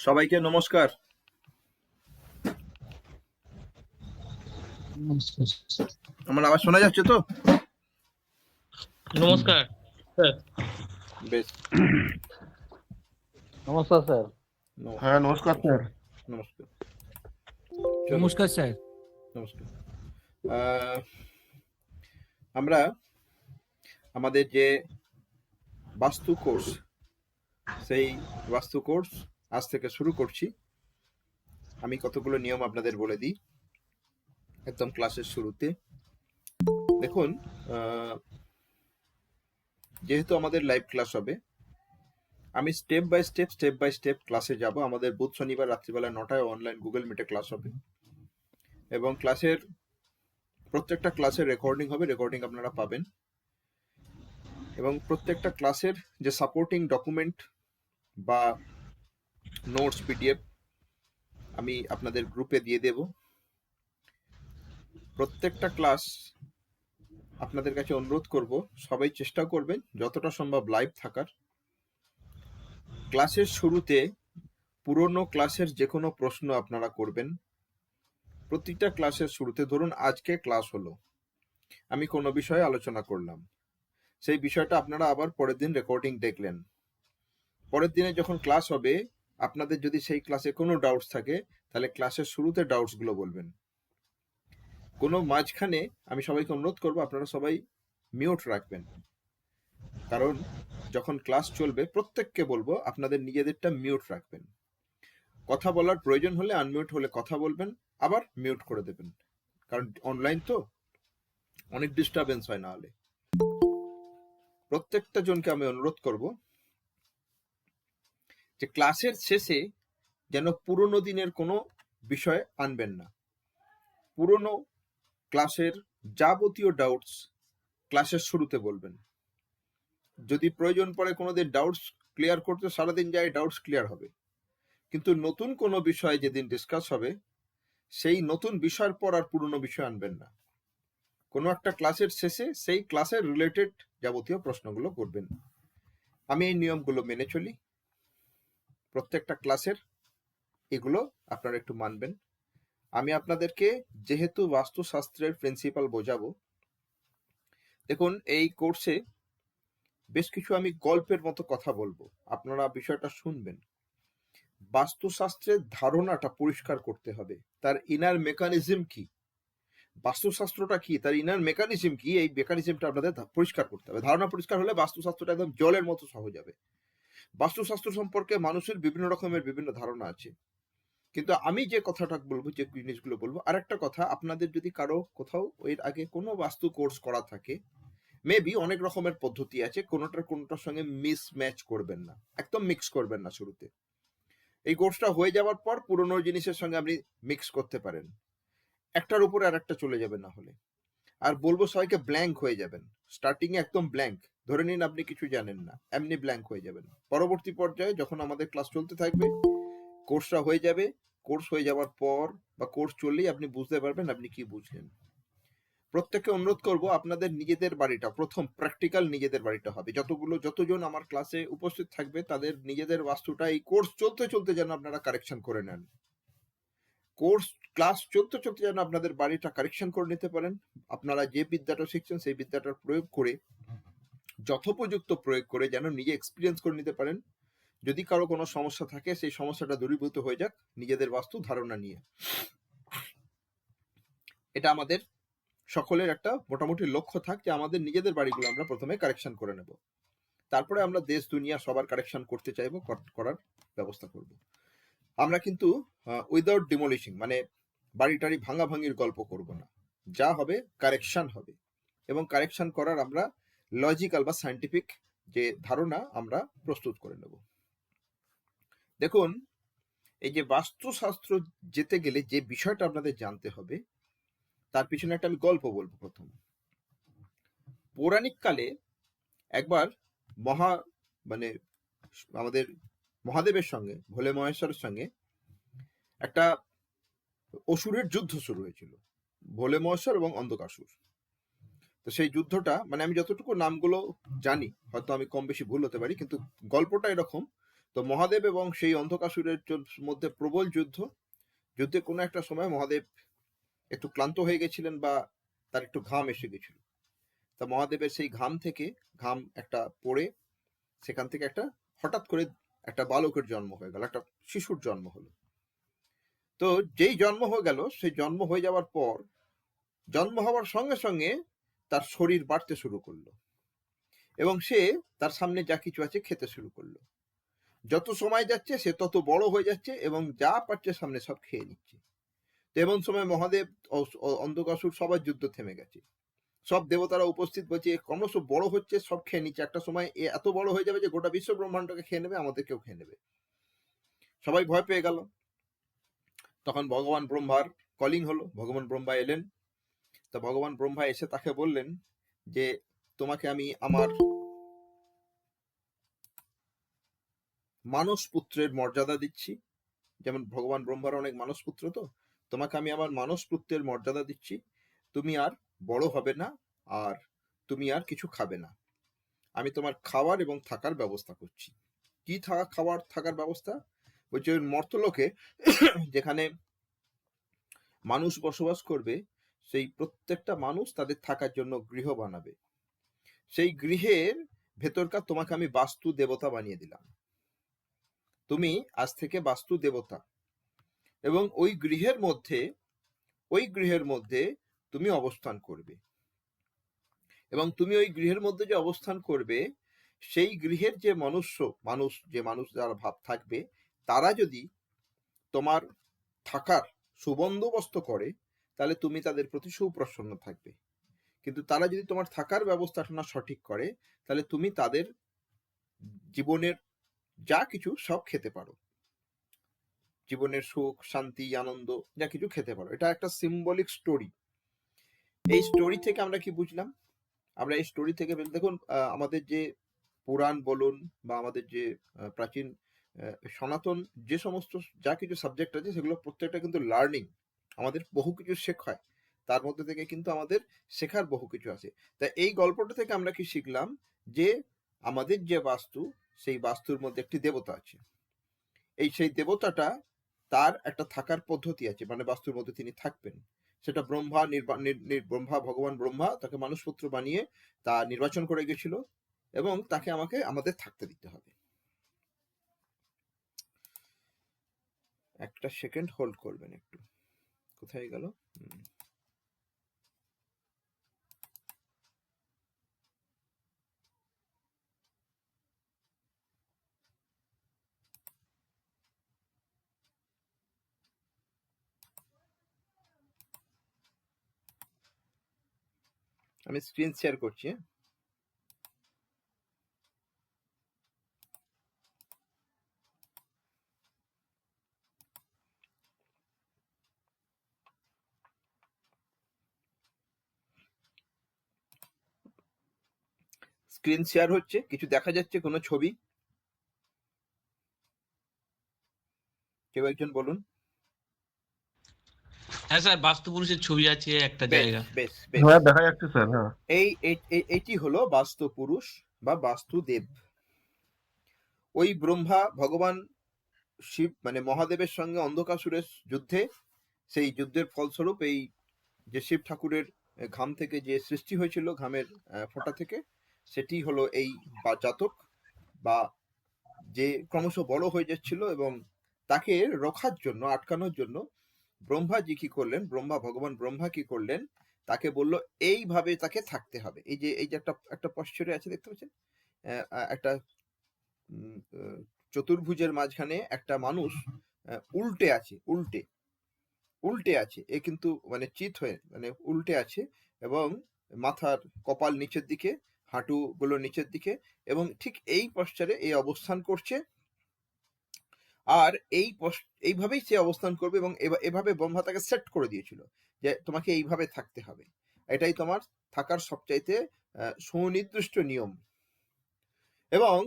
সবাইকে নমস্কার। আমার আওয়াজ শোনা যাচ্ছে তো? নমস্কার স্যার। বেশ। নমস্কার স্যার। নমস্কার হ্যাঁ, নমস্কার স্যার। নমস্কার। চলুন। নমস্কার স্যার। নমস্কার। আহ, আমরা আমাদের যে বাস্তু কোর্স, সেই বাস্তু কোর্স আজ থেকে শুরু করছি। আমি কতগুলো নিয়ম আপনাদের বলে দিই একদম ক্লাসের শুরুতে। দেখুন, যেহেতু আমাদের লাইভ ক্লাস হবে, আমি স্টেপ বাই স্টেপ ক্লাসে যাব। আমাদের বুধ শনিবার রাত্রিবেলা 9টায় অনলাইন গুগল মিটে ক্লাস হবে এবং প্রত্যেকটা ক্লাসের রেকর্ডিং হবে, রেকর্ডিং আপনারা পাবেন। এবং প্রত্যেকটা ক্লাসের যে সাপোর্টিং ডকুমেন্ট বা নোটস পিডিএফ আমি আপনাদের গ্রুপে দিয়ে দেব। প্রত্যেকটা ক্লাস আপনাদের কাছে অনুরোধ করব, সবাই চেষ্টা করবেন যতটা সম্ভব লাইভ থাকার। ক্লাসের শুরুতে পুরনো ক্লাসের যে কোনো প্রশ্ন আপনারা করবেন। প্রতিটা ক্লাসের শুরুতে, ধরুন আজকে ক্লাস হলো, আমি কোনো বিষয়ে আলোচনা করলাম, সেই বিষয়টা আপনারা আবার পরের দিন রেকর্ডিং দেখলেন। পরের দিনে যখন ক্লাস হবে, আপনাদের যদি সেই ক্লাসে কোনো ডাউটস থাকে, তাহলে ক্লাসের শুরুতে ডাউটসগুলো বলবেন। কোনো মাঝখানে আমি সবাইকে অনুরোধ করবো আপনারা সবাই মিউট রাখবেন, কারণ যখন ক্লাস চলবে প্রত্যেককে বলবো আপনাদের নিজেদেরটা মিউট রাখবেন। কথা বলার প্রয়োজন হলে আনমিউট হলে কথা বলবেন, আবার মিউট করে দেবেন, কারণ অনলাইন তো অনেক ডিস্টারবেন্স হয় না হলে। প্রত্যেকটা জনকে আমি অনুরোধ করব যে ক্লাসের শেষে যেন পুরনো দিনের কোনো বিষয় আনবেন না। পুরনো ক্লাসের যাবতীয় ডাউটস ক্লাসের শুরুতে বলবেন। যদি প্রয়োজন পড়ে কোনোদিন ডাউটস ক্লিয়ার করতে সারাদিন যায়, ডাউটস ক্লিয়ার হবে, কিন্তু নতুন কোনো বিষয় যেদিন ডিসকাস হবে, সেই নতুন বিষয়ের পর আর পুরনো বিষয় আনবেন না। কোনো একটা ক্লাসের শেষে সেই ক্লাসের রিলেটেড যাবতীয় প্রশ্নগুলো করবেন। আমি এই নিয়মগুলো মেনে চলি প্রত্যেকটা ক্লাসের, এগুলো আপনারা একটু মানবেন। আমি আপনাদেরকে যেহেতু বাস্তুশাস্ত্রের প্রিন্সিপাল বোঝাবো, দেখুন এই কোর্সে বেশ কিছু আমি গল্পের মতো কথা বলবো, আপনারা বিষয়টা শুনবেন। বাস্তুশাস্ত্রের ধারণাটা পরিষ্কার করতে হবে, তার ইনার মেকানিজম কি, বাস্তুশাস্ত্রটা কি, তার ইনার মেকানিজম কি, এই মেকানিজমটা আপনাদের পরিষ্কার করতে হবে। ধারণা পরিষ্কার হলে বাস্তুশাস্ত্রটা একদম জলের মতো সহজ হবে। বাস্তুশাস্ত্র সম্পর্কে মানুষের বিভিন্ন রকমের বিভিন্ন ধারণা আছে, কিন্তু আমি যে কথাটা বলবো, যে জিনিসগুলো বলবো, আরেকটা কথা, আপনাদের যদি কারো কোথাও এর আগে কোনো বাস্তু কোর্স করা থাকে, মেবি অনেক রকমের পদ্ধতি আছে, কোনোটার সঙ্গে মিস ম্যাচ করবেন না, একদম মিক্স করবেন না শুরুতে। এই কোর্সটা হয়ে যাওয়ার পর পুরোনো জিনিসের সঙ্গে আপনি মিক্স করতে পারেন, একটার উপরে আর একটা চলে যাবে না হলে। আর বলবো সবাইকে ব্ল্যাঙ্ক হয়ে যাবেন, স্টার্টিং এ একদম ব্ল্যাঙ্ক, ধরে নিন আপনি কিছু জানেন না, এমনি ব্ল্যাঙ্ক হয়ে যাবেন। পরবর্তী পর্যায়ে যখন আমাদের ক্লাস চলতে থাকবে, কোর্সটা হয়ে যাবে, কোর্স হয়ে যাওয়ার পর বা কোর্স চললেই আপনি বুঝতে পারবেন আপনি কি বুঝলেন। প্রত্যেককে অনুরোধ করব, আপনাদের নিজেদের বাড়িটা প্রথম প্র্যাকটিক্যাল নিজেদের বাড়িটা হবে। যতজন আমার ক্লাসে উপস্থিত থাকবে তাদের নিজেদের বাস্তুটা এই কোর্স চলতে চলতে যেন আপনারা কারেকশন করে নেন। কোর্স ক্লাস চলতে চলতে যেন আপনাদের বাড়িটা কারেকশন করে নিতে পারেন। আপনারা যে বিদ্যাটা শিখছেন সেই বিদ্যাটার প্রয়োগ করে, যথোপযুক্ত প্রয়োগ করে যেন নিজে এক্সপিরিয়েন্স করে নিতে পারেন। যদি কারো কোনো সমস্যা থাকে, সেই সমস্যাটা দূরীভূত হয়ে যাক নিজেদের বাস্তু ধারণা নিয়ে। এটা আমাদের সকলের একটা মোটামুটি লক্ষ্য থাক যে আমাদের নিজেদের বাড়িগুলো আমরা প্রথমে কারেকশন করে নেব, তারপরে আমরা দেশ দুনিয়া সবার কারেকশন করতে চাইবো, করার ব্যবস্থা করব। আমরা কিন্তু উইদাউট ডিমোলিশিং, মানে বাড়ি টাড়ি ভাঙাভাঙির গল্প করব না, যা হবে কারেকশন হবে। এবং কারেকশন করার আমরা লজিক্যাল বা সায়েন্টিফিক যে ধারণা আমরা প্রস্তুত করে নেব। দেখুন, এই যে বাস্তুশাস্ত্র যেতে গেলে যে বিষয়টা আপনাদের জানতে হবে, তার পিছনে একটা আমি গল্প বলবো। প্রথম, পৌরাণিক কালে একবার মানে আমাদের মহাদেবের সঙ্গে, ভোলে মহেশ্বরের সঙ্গে একটা অসুরের যুদ্ধ শুরু হয়েছিল, ভোলে মহেশ্বর এবং অন্ধকাসুর। তো সেই যুদ্ধটা, মানে আমি যতটুকু নামগুলো জানি, হয়তো আমি কম বেশি ভুল হতে পারি, কিন্তু গল্পটা এরকম, তো মহাদেব এবং সেই অন্ধকাসুরের মধ্যে প্রবল যুদ্ধে কোনো একটা সময় মহাদেব একটু ক্লান্ত হয়ে গেছিলেন বা তার একটু ঘাম এসে গেছিল। তা মহাদেবের সেই ঘাম একটা পড়ে সেখান থেকে হঠাৎ করে একটা বালকের জন্ম হয়ে গেল, একটা শিশুর জন্ম হলো। তো যেই জন্ম হয়ে গেল, সেই জন্ম হয়ে যাওয়ার পর জন্ম হওয়ার সঙ্গে সঙ্গে তার শরীর বাড়তে শুরু করলো এবং সে তার সামনে যা কিছু আছে খেতে শুরু করলো। যত সময় যাচ্ছে সে তত বড় হয়ে যাচ্ছে এবং যা পাচ্ছে সামনে সব খেয়ে নিচ্ছে। তো এমন সময় মহাদেব অন্ধকাসুর সবার যুদ্ধ থেমে গেছে। সব দেবতারা উপস্থিত, বলছে ক্রমশ বড় হচ্ছে, সব খেয়ে নিচ্ছে, একটা সময় এ এত বড় হয়ে যাবে যে গোটা বিশ্ব ব্রহ্মাণ্ডকে খেয়ে নেবে, আমাদেরকেও খেয়ে নেবে। সবাই ভয় পেয়ে গেল। তখন ভগবান ব্রহ্মার কলিং হলো, ভগবান ব্রহ্মা এলেন। তো ভগবান ব্রহ্মা এসে তাকে বললেন যে তোমাকে আমি আমার মানস পুত্রের মর্যাদা দিচ্ছি। যেমন ভগবান ব্রহ্মার অনেক মানস পুত্র, তো তোমাকে আমি আমার মানস পুত্রের মর্যাদা দিচ্ছি। তুমি আর বড় হবে না, আর তুমি আর কিছু খাবে না। আমি তোমার খাওয়ার এবং থাকার ব্যবস্থা করছি। কি খাওয়ার থাকার ব্যবস্থা? বলছে মর্তলোকে যেখানে মানুষ বসবাস করবে, সেই প্রত্যেকটা মানুষ তাদের থাকার জন্য গৃহ বানাবে। সেই গৃহের ভেতরকার তোমাকে আমি বাস্তু দেবতা বানিয়ে দিলাম। তুমি আজ থেকে বাস্তু দেবতা, এবং ওই গৃহের মধ্যে তুমি অবস্থান করবে। এবং তুমি ওই গৃহের মধ্যে যে অবস্থান করবে, সেই গৃহের যে মানুষ যারা ভাব থাকবে, তারা যদি তোমার থাকার সুবন্দোবস্ত করে, তাহলে তুমি তাদের প্রতি সুপ্রসন্ন থাকবে। কিন্তু তারা যদি তোমার থাকার ব্যবস্থাটা না সঠিক করে, তাহলে তুমি তাদের জীবনের যা কিছু সব খেতে পারো, জীবনের সুখ শান্তি আনন্দ যা কিছু খেতে পারো। এটা একটা সিম্বলিক স্টোরি। এই স্টোরি থেকে আমরা কি বুঝলাম? আমরা এই স্টোরি থেকে দেখুন, আমাদের যে পুরাণ বলুন বা আমাদের যে প্রাচীন সনাতন যে সমস্ত যা কিছু সাবজেক্ট আছে, সেগুলো প্রত্যেকটা কিন্তু লার্নিং, আমাদের বহু কিছু শেখায়। তার মধ্যে থেকে কিন্তু আমাদের শেখার বহু কিছু আছে। তাই এই গল্পটা থেকে আমরা কি শিখলাম? যে আমাদের যে বাস্তু, সেই বাস্তুর মধ্যে একটি দেবতা আছে। সেই দেবতাটা, তার একটা থাকার পদ্ধতি আছে, মানে বাস্তুর মধ্যে তিনি থাকবেন। সেটা ভগবান ব্রহ্মা তাকে মানুষপুত্র বানিয়ে তা নির্বাচন করে গেছিল, এবং তাকে আমাদের থাকতে দিতে হবে। একটা সেকেন্ড হোল্ড করবেন একটু। কোথায় গেল? আমি স্ক্রিন শেয়ার করছি। স্ক্রিন শেয়ার হচ্ছে, কিছু দেখা যাচ্ছে? কোনো ছবি? কেউ একজন বলুন। হ্যাঁ স্যার, বাস্তু পুরুষের ছবি আছে একটা বেশ জায়গা। বেশ বেশ। হ্যাঁ দেখা যাচ্ছে স্যার। হ্যাঁ, এইটি হলো বাস্তু পুরুষ বা বাস্তুদেব। ওই ব্রহ্মা ভগবান শিব, মানে মহাদেবের সঙ্গে অন্ধকাসুরের যুদ্ধে, সেই যুদ্ধের ফলস্বরূপ এই যে শিব ঠাকুরের ঘাম থেকে যে সৃষ্টি হয়েছিল, ঘামের ফোঁটা থেকে, সেটি হলো এই জাতক, বা যে ক্রমশ বড় হয়ে যাচ্ছিল, এবং তাকে রক্ষার জন্য, আটকানোর জন্য ব্রহ্মাজি কি করলেন, ভগবান ব্রহ্মা কি করলেন, তাকে বলল এইভাবে তাকে থাকতে হবে। এই যে একটা পশ্চারে আছে, দেখতে পাচ্ছেন? একটা চতুর্ভুজের মাঝখানে একটা মানুষ উল্টে আছে, উল্টে আছে। এ কিন্তু মানে চিত হয়ে, মানে উল্টে আছে, এবং মাথার কপাল নিচের দিকে, হাঁটু গুলো নিচের দিকে, এবং ঠিক এই পশ্চারে এই অবস্থান করছে। আর এইভাবেই সে অবস্থান করবে, এবং এভাবে ব্রহ্মা তাকে সেট করে দিয়েছিল যে তোমাকে এইভাবে থাকতে হবে, এটাই তোমার থাকার সবচাইতে সুনির্দিষ্ট নিয়ম। এবং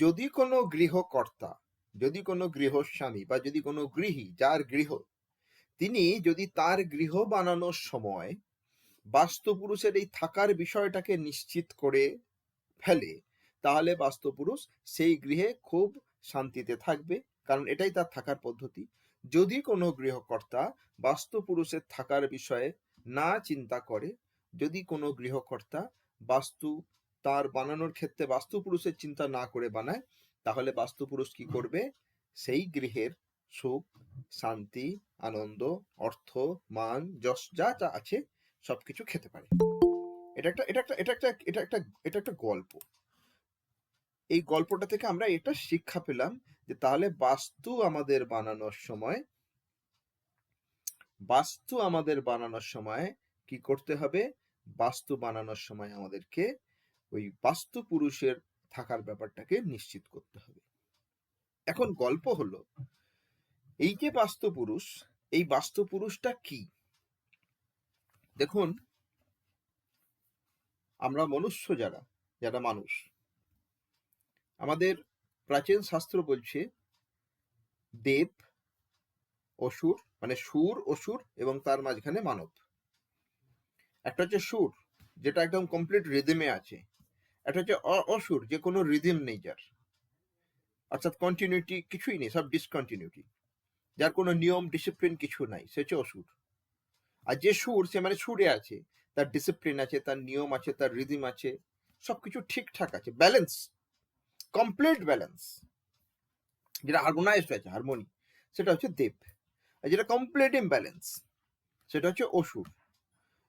যদি কোনো গৃহকর্তা, যদি কোনো গৃহস্বামী, বা যদি কোনো গৃহী, যার গৃহ, তিনি যদি তার গৃহ বানানোর সময় বাস্তুপুরুষের এই থাকার বিষয়টাকে নিশ্চিত করে ফেলে, তাহলে বাস্তুপুরুষ সেই গৃহে খুব শান্তিতে থাকবে, কারণ এটাই তার থাকার পদ্ধতি। যদি কোনো গৃহকর্তা বাস্তু পুরুষের থাকার বিষয়ে না চিন্তা করে, যদি কোনো গৃহকর্তা বাস্তু তার বানানোর ক্ষেত্রে বাস্তু পুরুষের চিন্তা না করে বানায়, তাহলে বাস্তু পুরুষ কি করবে? সেই গৃহের সুখ, শান্তি, আনন্দ, অর্থ, মান, যশ যা যা আছে সবকিছু খেতে পারে। এটা একটা গল্প। এই গল্পটা থেকে আমরা এটা শিক্ষা পেলাম যে তাহলে বাস্তু আমাদের বানানোর সময় কি করতে হবে? বাস্তু বানানোর সময় আমাদেরকে ওই বাস্তু পুরুষের থাকার ব্যাপারটাকে নিশ্চিত করতে হবে। এখন গল্প হলো, এই যে বাস্তু পুরুষ, এই বাস্তু পুরুষটা কি? দেখুন, আমরা মনুষ্য যারা মানুষ, আমাদের প্রাচীন শাস্ত্র বলছে দেব, অসুর, মানে সুর, অসুর এবং তার মাঝখানে মানব। একটা হচ্ছে সুর, যেটা একদম কমপ্লিট রিদমে আছে। একটা হচ্ছে অসুর, যে কোনো রিদম নেই যার, অর্থাৎ কন্টিনিউটি কিছুই নেই, সব ডিসকন্টিনিউটি, যার কোনো নিয়ম ডিসিপ্লিন কিছু নাই, সে হচ্ছে অসুর। আর যে সুর, সে মানে সুরে আছে, তার ডিসিপ্লিন আছে, তার নিয়ম আছে, তার রিদিম আছে, সবকিছু ঠিকঠাক আছে, ব্যালেন্স, কমপ্লিট ব্যালেন্স, যেটা হারমোনাইজড আছে, হারমোনি, সেটা হচ্ছে দেব। আর যেটা কমপ্লিট ইমব্যালেন্স, সেটা হচ্ছে অসুর।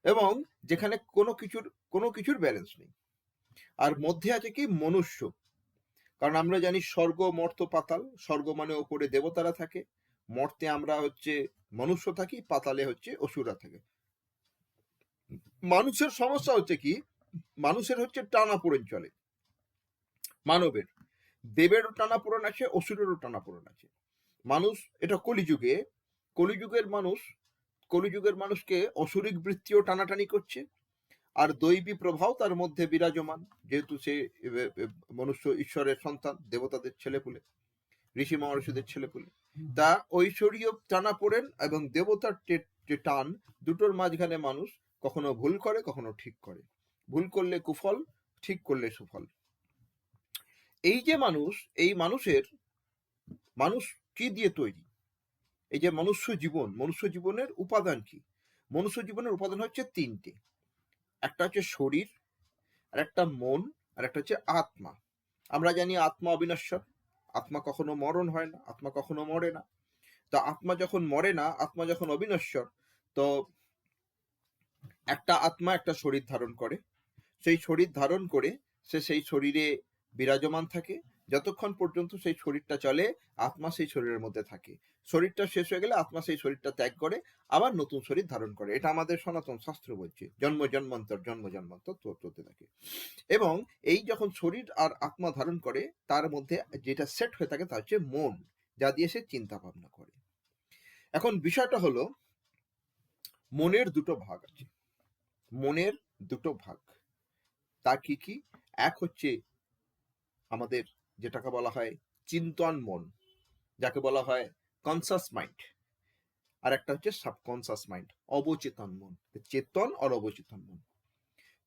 এবং যেখানে কোনো কিছুর ব্যালেন্স নেই। আর মধ্যে আছে কি? মনুষ্য। কারণ আমরা জানি স্বর্গ, মর্ত, পাতাল। স্বর্গ মানে ওপরে দেবতারা থাকে, মর্তে আমরা হচ্ছে মনুষ্য থাকি, পাতালে হচ্ছে অসুররা থাকে। মানুষের সমস্যা হচ্ছে কি? মানুষের হচ্ছে টানাপোড়েন চলে, মানবের। দেবেরও টানাপোড়েন আছে, অসুরেরও টানাপোড়েন আছে। মানুষ, এটা কলিযুগের মানুষকে অসুরিক বৃত্তিও টানাটানি করছে, আর দৈবী প্রভাব তার মধ্যে বিরাজমান, যেহেতু সে মনুষ্য ঈশ্বরের সন্তান, দেবতাদের ছেলেপুলে, ঋষি মহর্ষিদের ছেলেপুলে। তা ঐশ্বরীয় টানাপোড়েন এবং দেবতার যে টান, দুটোর মাঝখানে মানুষ কখনো ভুল করে, কখনো ঠিক করে। ভুল করলে কুফল, ঠিক করলে সুফল। এই যে মানুষ, এই মানুষ কি দিয়ে তৈরি? এই যে মনুষ্য জীবনের উপাদান কি? মনুষ্য জীবনের উপাদান হচ্ছে তিনটে। একটা হচ্ছে শরীর, আর একটা মন, আর একটা হচ্ছে আত্মা। আমরা জানি আত্মা অবিনশ্বর, আত্মা কখনো মরণ হয় না, আত্মা কখনো মরে না। তো আত্মা যখন মরে না, আত্মা যখন অবিনশ্বর, তো একটা আত্মা একটা শরীর ধারণ করে, সেই শরীর ধারণ করে সে সেই শরীরে বিরাজমান থাকে। যতক্ষণ পর্যন্ত সেই শরীরটা চলে, আত্মা সেই শরীরের মধ্যে থাকে। শরীরটা শেষ হয়ে গেলে আত্মা সেই শরীরটা ত্যাগ করে, আবার নতুন শরীর ধারণ করে। এটা আমাদের সনাতন শাস্ত্র বলছে, জন্ম জন্মান্তর চলতে থাকে। এবং এই যখন শরীর আর আত্মা ধারণ করে, তার মধ্যে যেটা সেট হয়ে থাকে তা হচ্ছে মন, যা দিয়ে সে চিন্তা ভাবনা করে। এখন বিষয়টা হলো, মনের দুটো ভাগ আছে, মনের দুটো ভাগ। তা কি কি? এক হচ্ছে আমাদের যেটাকে বলা হয় চিন্তন মন, যাকে বলা হয় কনসাস মাইন্ড। আর একটা হচ্ছে সাবকনসাস মাইন্ড, অবচেতন মন। চেতন আর অবচেতন মন।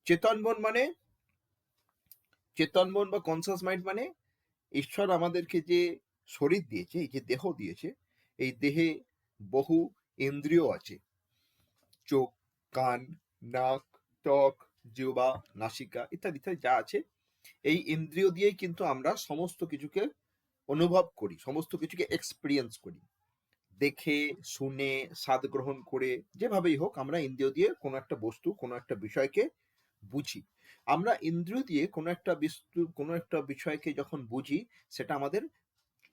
চেতন মন বা কনসাস মাইন্ড মানে ঈশ্বর আমাদেরকে যে শরীর দিয়েছে, এই যে দেহ দিয়েছে, এই দেহে বহু ইন্দ্রিয় আছে, চোখ, কান, নাক, ত্বক, জিহ্বা, নাসিকা ইত্যাদি ইত্যাদি যা আছে, এই ইন্দ্রিয় দিয়েই কিন্তু আমরা সমস্ত কিছুকে অনুভব করি, সমস্ত কিছুকে এক্সপিরিয়েন্স করি। দেখে, শুনে, স্বাদ গ্রহণ করে, যেভাবেই হোক আমরা ইন্দ্রিয় দিয়ে কোনো একটা বস্তু, কোনো একটা বিষয়কে বুঝি। আমরা ইন্দ্রিয় দিয়ে কোনো একটা বিষয়কে যখন বুঝি, সেটা আমাদের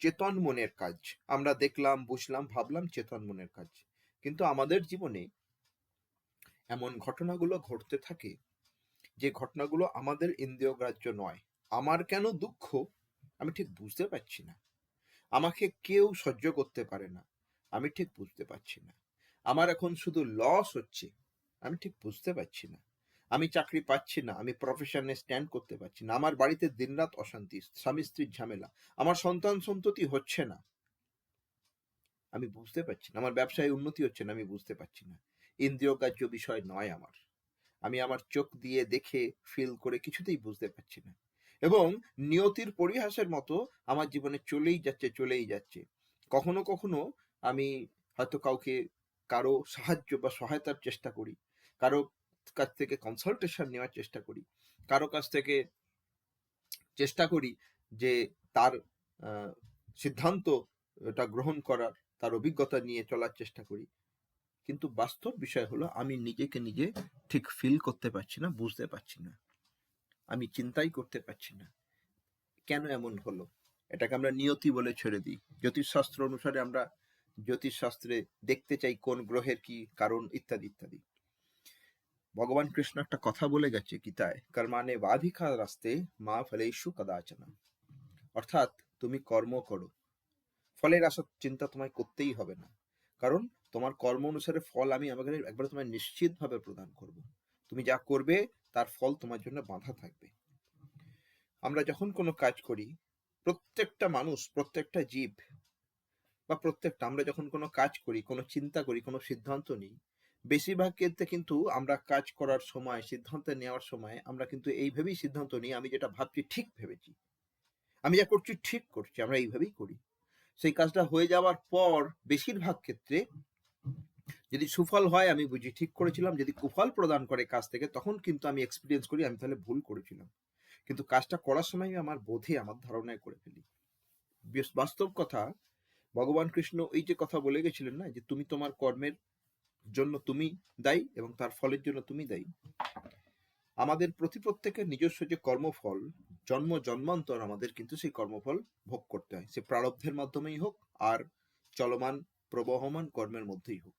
চেতন মনের কাজ। আমরা দেখলাম, বুঝলাম, ভাবলাম, চেতন মনের কাজ। কিন্তু আমাদের জীবনে এমন ঘটনাগুলো ঘটতে থাকে, যে ঘটনাগুলো আমাদের ইন্দ্রিয় গ্রাহ্য নয়। আমার কেন দুঃখ আমি ঠিক বুঝতে পারছি না, আমাকে কেউ সহ্য করতে পারে না, আমি ঠিক বুঝতে পারছি না। আমার এখন শুধু লস হচ্ছে, আমি ঠিক বুঝতে পারছি না। আমি চাকরি পাচ্ছি না, আমি প্রফেশনে স্ট্যান্ড করতে পারছি না, আমার বাড়িতে দিনরাত অশান্তি, স্বামী স্ত্রীর ঝামেলা, আমার সন্তান সন্ততি হচ্ছে না, আমি বুঝতে পারছি না। আমার ব্যবসায় উন্নতি হচ্ছে না, আমি বুঝতে পারছি না। ইন্দ্রিয়গ্রাহ্য বিষয় নয় আমার, আমি আমার চোখ দিয়ে দেখে ফিল করে কিছুতেই বুঝতে পারছি না। এবং নিয়তির পরিহাসের মতো আমার জীবনে চলেই যাচ্ছে। কখনো কখনো আমি হয়তো কারো সাহায্য বা সহায়তার চেষ্টা করি, কারো কাছ থেকে কনসালটেশন নেওয়ার চেষ্টা করি, কারো কাছ থেকে চেষ্টা করি যে তার সিদ্ধান্তটা গ্রহণ করার, তার অভিজ্ঞতা নিয়ে চলার চেষ্টা করি। কিন্তু বাস্তব বিষয় হলো আমি নিজেকে নিজে ঠিক ফিল করতে পারছি না, বুঝতে পারছি না, আমি চিন্তাই করতে পারছি না কেন এমন হলো। এটাকে আমরা নিয়তি বলে ছেড়ে দিই। জ্যোতিষশাস্ত্র অনুসারে আমরা জ্যোতিষশাস্ত্রে দেখতে চাই কোন গ্রহের কি কারণ, ইত্যাদি ইত্যাদি। ভগবান কৃষ্ণ একটা কথা বলে গেছে গীতায়, কর্মাণে বাধিকা রাস্তে মা ফলেষু কদাচনা। অর্থাৎ তুমি কর্ম করো, ফলের আশা চিন্তা তোমায় করতেই হবে না, কারণ তোমার কর্ম অনুসারে ফল আমি আমাকে একবার তোমায় নিশ্চিতভাবে প্রদান করব। তুমি যা করবে তার ফল তোমার জন্য বাঁধা থাকবে। আমরা যখন কোনো কাজ করি, প্রত্যেকটা মানুষ, প্রত্যেকটা জীব বা আমরা যখন কোনো কাজ করি, কোনো চিন্তা করি, কোনো সিদ্ধান্ত নিই, বেশিরভাগ ক্ষেত্রে কিন্তু আমরা কাজ করার সময়, সিদ্ধান্ত নেওয়ার সময় আমরা কিন্তু এই ভেবেই সিদ্ধান্ত নিই, আমি যেটা ভাবছি ঠিক ভেবেছি, আমি যা করছি ঠিক করছি, আমরা এইভাবেই করি। সেই কাজটা হয়ে যাওয়ার পর বেশিরভাগ ক্ষেত্রে যদি সুফল হয় আমি বুঝি ঠিক করেছিলাম, যদি কুফল প্রদান করে কাজ থেকে, তখন কিন্তু আমি এক্সপিরিয়েন্স করি আমি তাহলে ভুল করেছিলাম। কিন্তু কাজটা করার সময় আমি আমার বোধে, আমার ধারণায় করে ফেলি। বাস্তব কথা, ভগবান কৃষ্ণ এই যে কথা বলে গেছিলেন না, যে তুমি তোমার কর্মের জন্য তুমি দায়ী এবং তার ফলের জন্য তুমি দায়ী। আমাদের প্রত্যেকের নিজস্ব যে কর্মফল, জন্মান্তর আমাদের কিন্তু সেই কর্মফল ভোগ করতে হয়, সে প্রারব্ধের মাধ্যমেই হোক আর চলমান প্রবহমান কর্মের মধ্যেই হোক।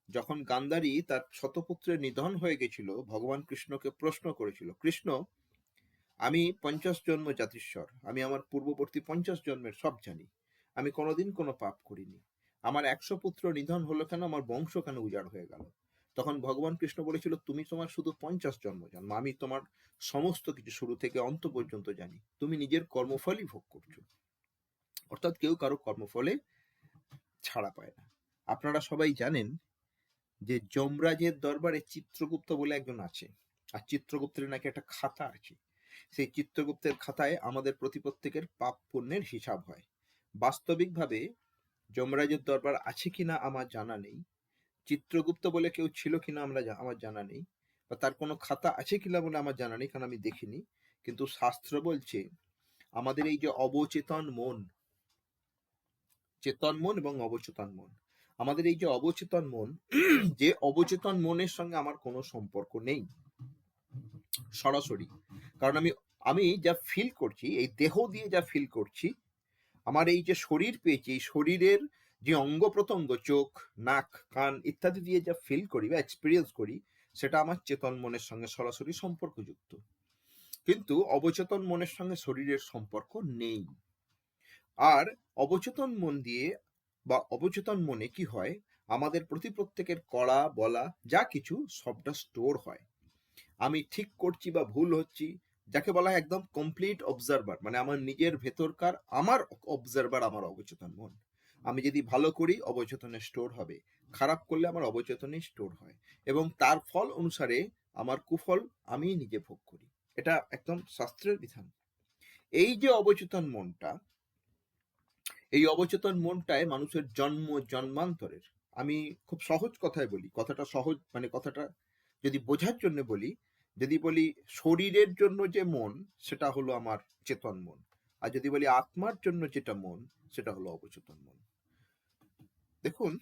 যখন গান্ধারী তার শতপুত্রের নিধন হয়ে গেছিল, ভগবান কৃষ্ণকে প্রশ্ন করেছিল, কৃষ্ণ, আমি 50 জন্ম জাতিস্বর, আমি আমার পূর্ববর্তী 50 জন্মের সব জানি, আমি কোনোদিন কোনো পাপ করিনি, আমার 100 পুত্র নিধন হলো কেন, আমার বংশ কেন উজাড় হয়ে গেল? তখন ভগবান কৃষ্ণ বলেছিল, তুমি তোমার শুধু 50 জন্ম জানো, আমি তোমার সমস্ত কিছু শুরু থেকে অন্ত পর্যন্ত জানি, তুমি নিজের কর্মফলই ভোগ করছো। অর্থাৎ কেউ কারো কর্মফলে ছাড়া পায় না। আপনারা সবাই জানেন যে যমরাজের দরবারে চিত্রগুপ্ত বলে একজন আছে, আর চিত্রগুপ্তের নাকি একটা খাতা আছে। সেই চিত্রগুপ্তের খাতায় আমাদের প্রত্যেকের পাপ পুণ্যের হিসাব হয়। বাস্তবিকভাবে যমরাজের দরবার আছে কিনা আমার জানা নেই, চিত্রগুপ্ত বলে কেউ ছিল কিনা আমার জানা নেই, বা তার কোনো খাতা আছে কিনা বলে আমার জানা নেই, কারণ আমি দেখিনি। কিন্তু শাস্ত্র বলছে আমাদের এই যে অবচেতন মন, চেতন মন এবং অবচেতন মন, আমাদের এই যে অবচেতন মন, যে অবচেতন মনের সঙ্গে আমার কোনো সম্পর্ক নেই সরাসরি, কারণ আমি যা ফিল করছি, এই দেহ দিয়ে যা ফিল করছি, আমার এই যে শরীর পেয়েছি, এই শরীরের যে অঙ্গ প্রত্যঙ্গ, চোখ, নাক, কান ইত্যাদি দিয়ে যা ফিল করি বা এক্সপিরিয়েন্স করি, সেটা আমার চেতন মনের সঙ্গে সরাসরি সম্পর্কযুক্ত। কিন্তু অবচেতন মনের সঙ্গে শরীরের সম্পর্ক নেই। আর অবচেতন মন দিয়ে বা অবচেতন মনে কি হয়, আমাদের প্রত্যেকের করা বলা যা কিছু সবটা স্টোর হয়। আমি ঠিক করছি বা ভুল হচ্ছি, যাকে বলা হয় একদম কমপ্লিট অবজারভার, মানে আমার নিজের ভেতরকার আমার অবজারভার আমার অবচেতন মন। আমি যদি ভালো করি অবচেতনে স্টোর হবে, খারাপ করলে আমার অবচেতনে স্টোর হয়, এবং তার ফল অনুসারে আমার কুফল আমি নিজে ভোগ করি। এটা একদম শাস্ত্রের বিধান। এই যে অবচেতন মনটা, এই অবচেতন মনটায় মানুষের জন্মান্তরের, আমি খুব সহজ কথায় বলি, কথাটা সহজ মানে কথাটা যদি বোঝার জন্য বলি, যদি বলি শরীরের জন্য যে মন সেটা হলো আমার চেতন মন, আর যদি বলি আত্মার জন্য যেটা মন সেটা হলো অবচেতন মন। দেখুন,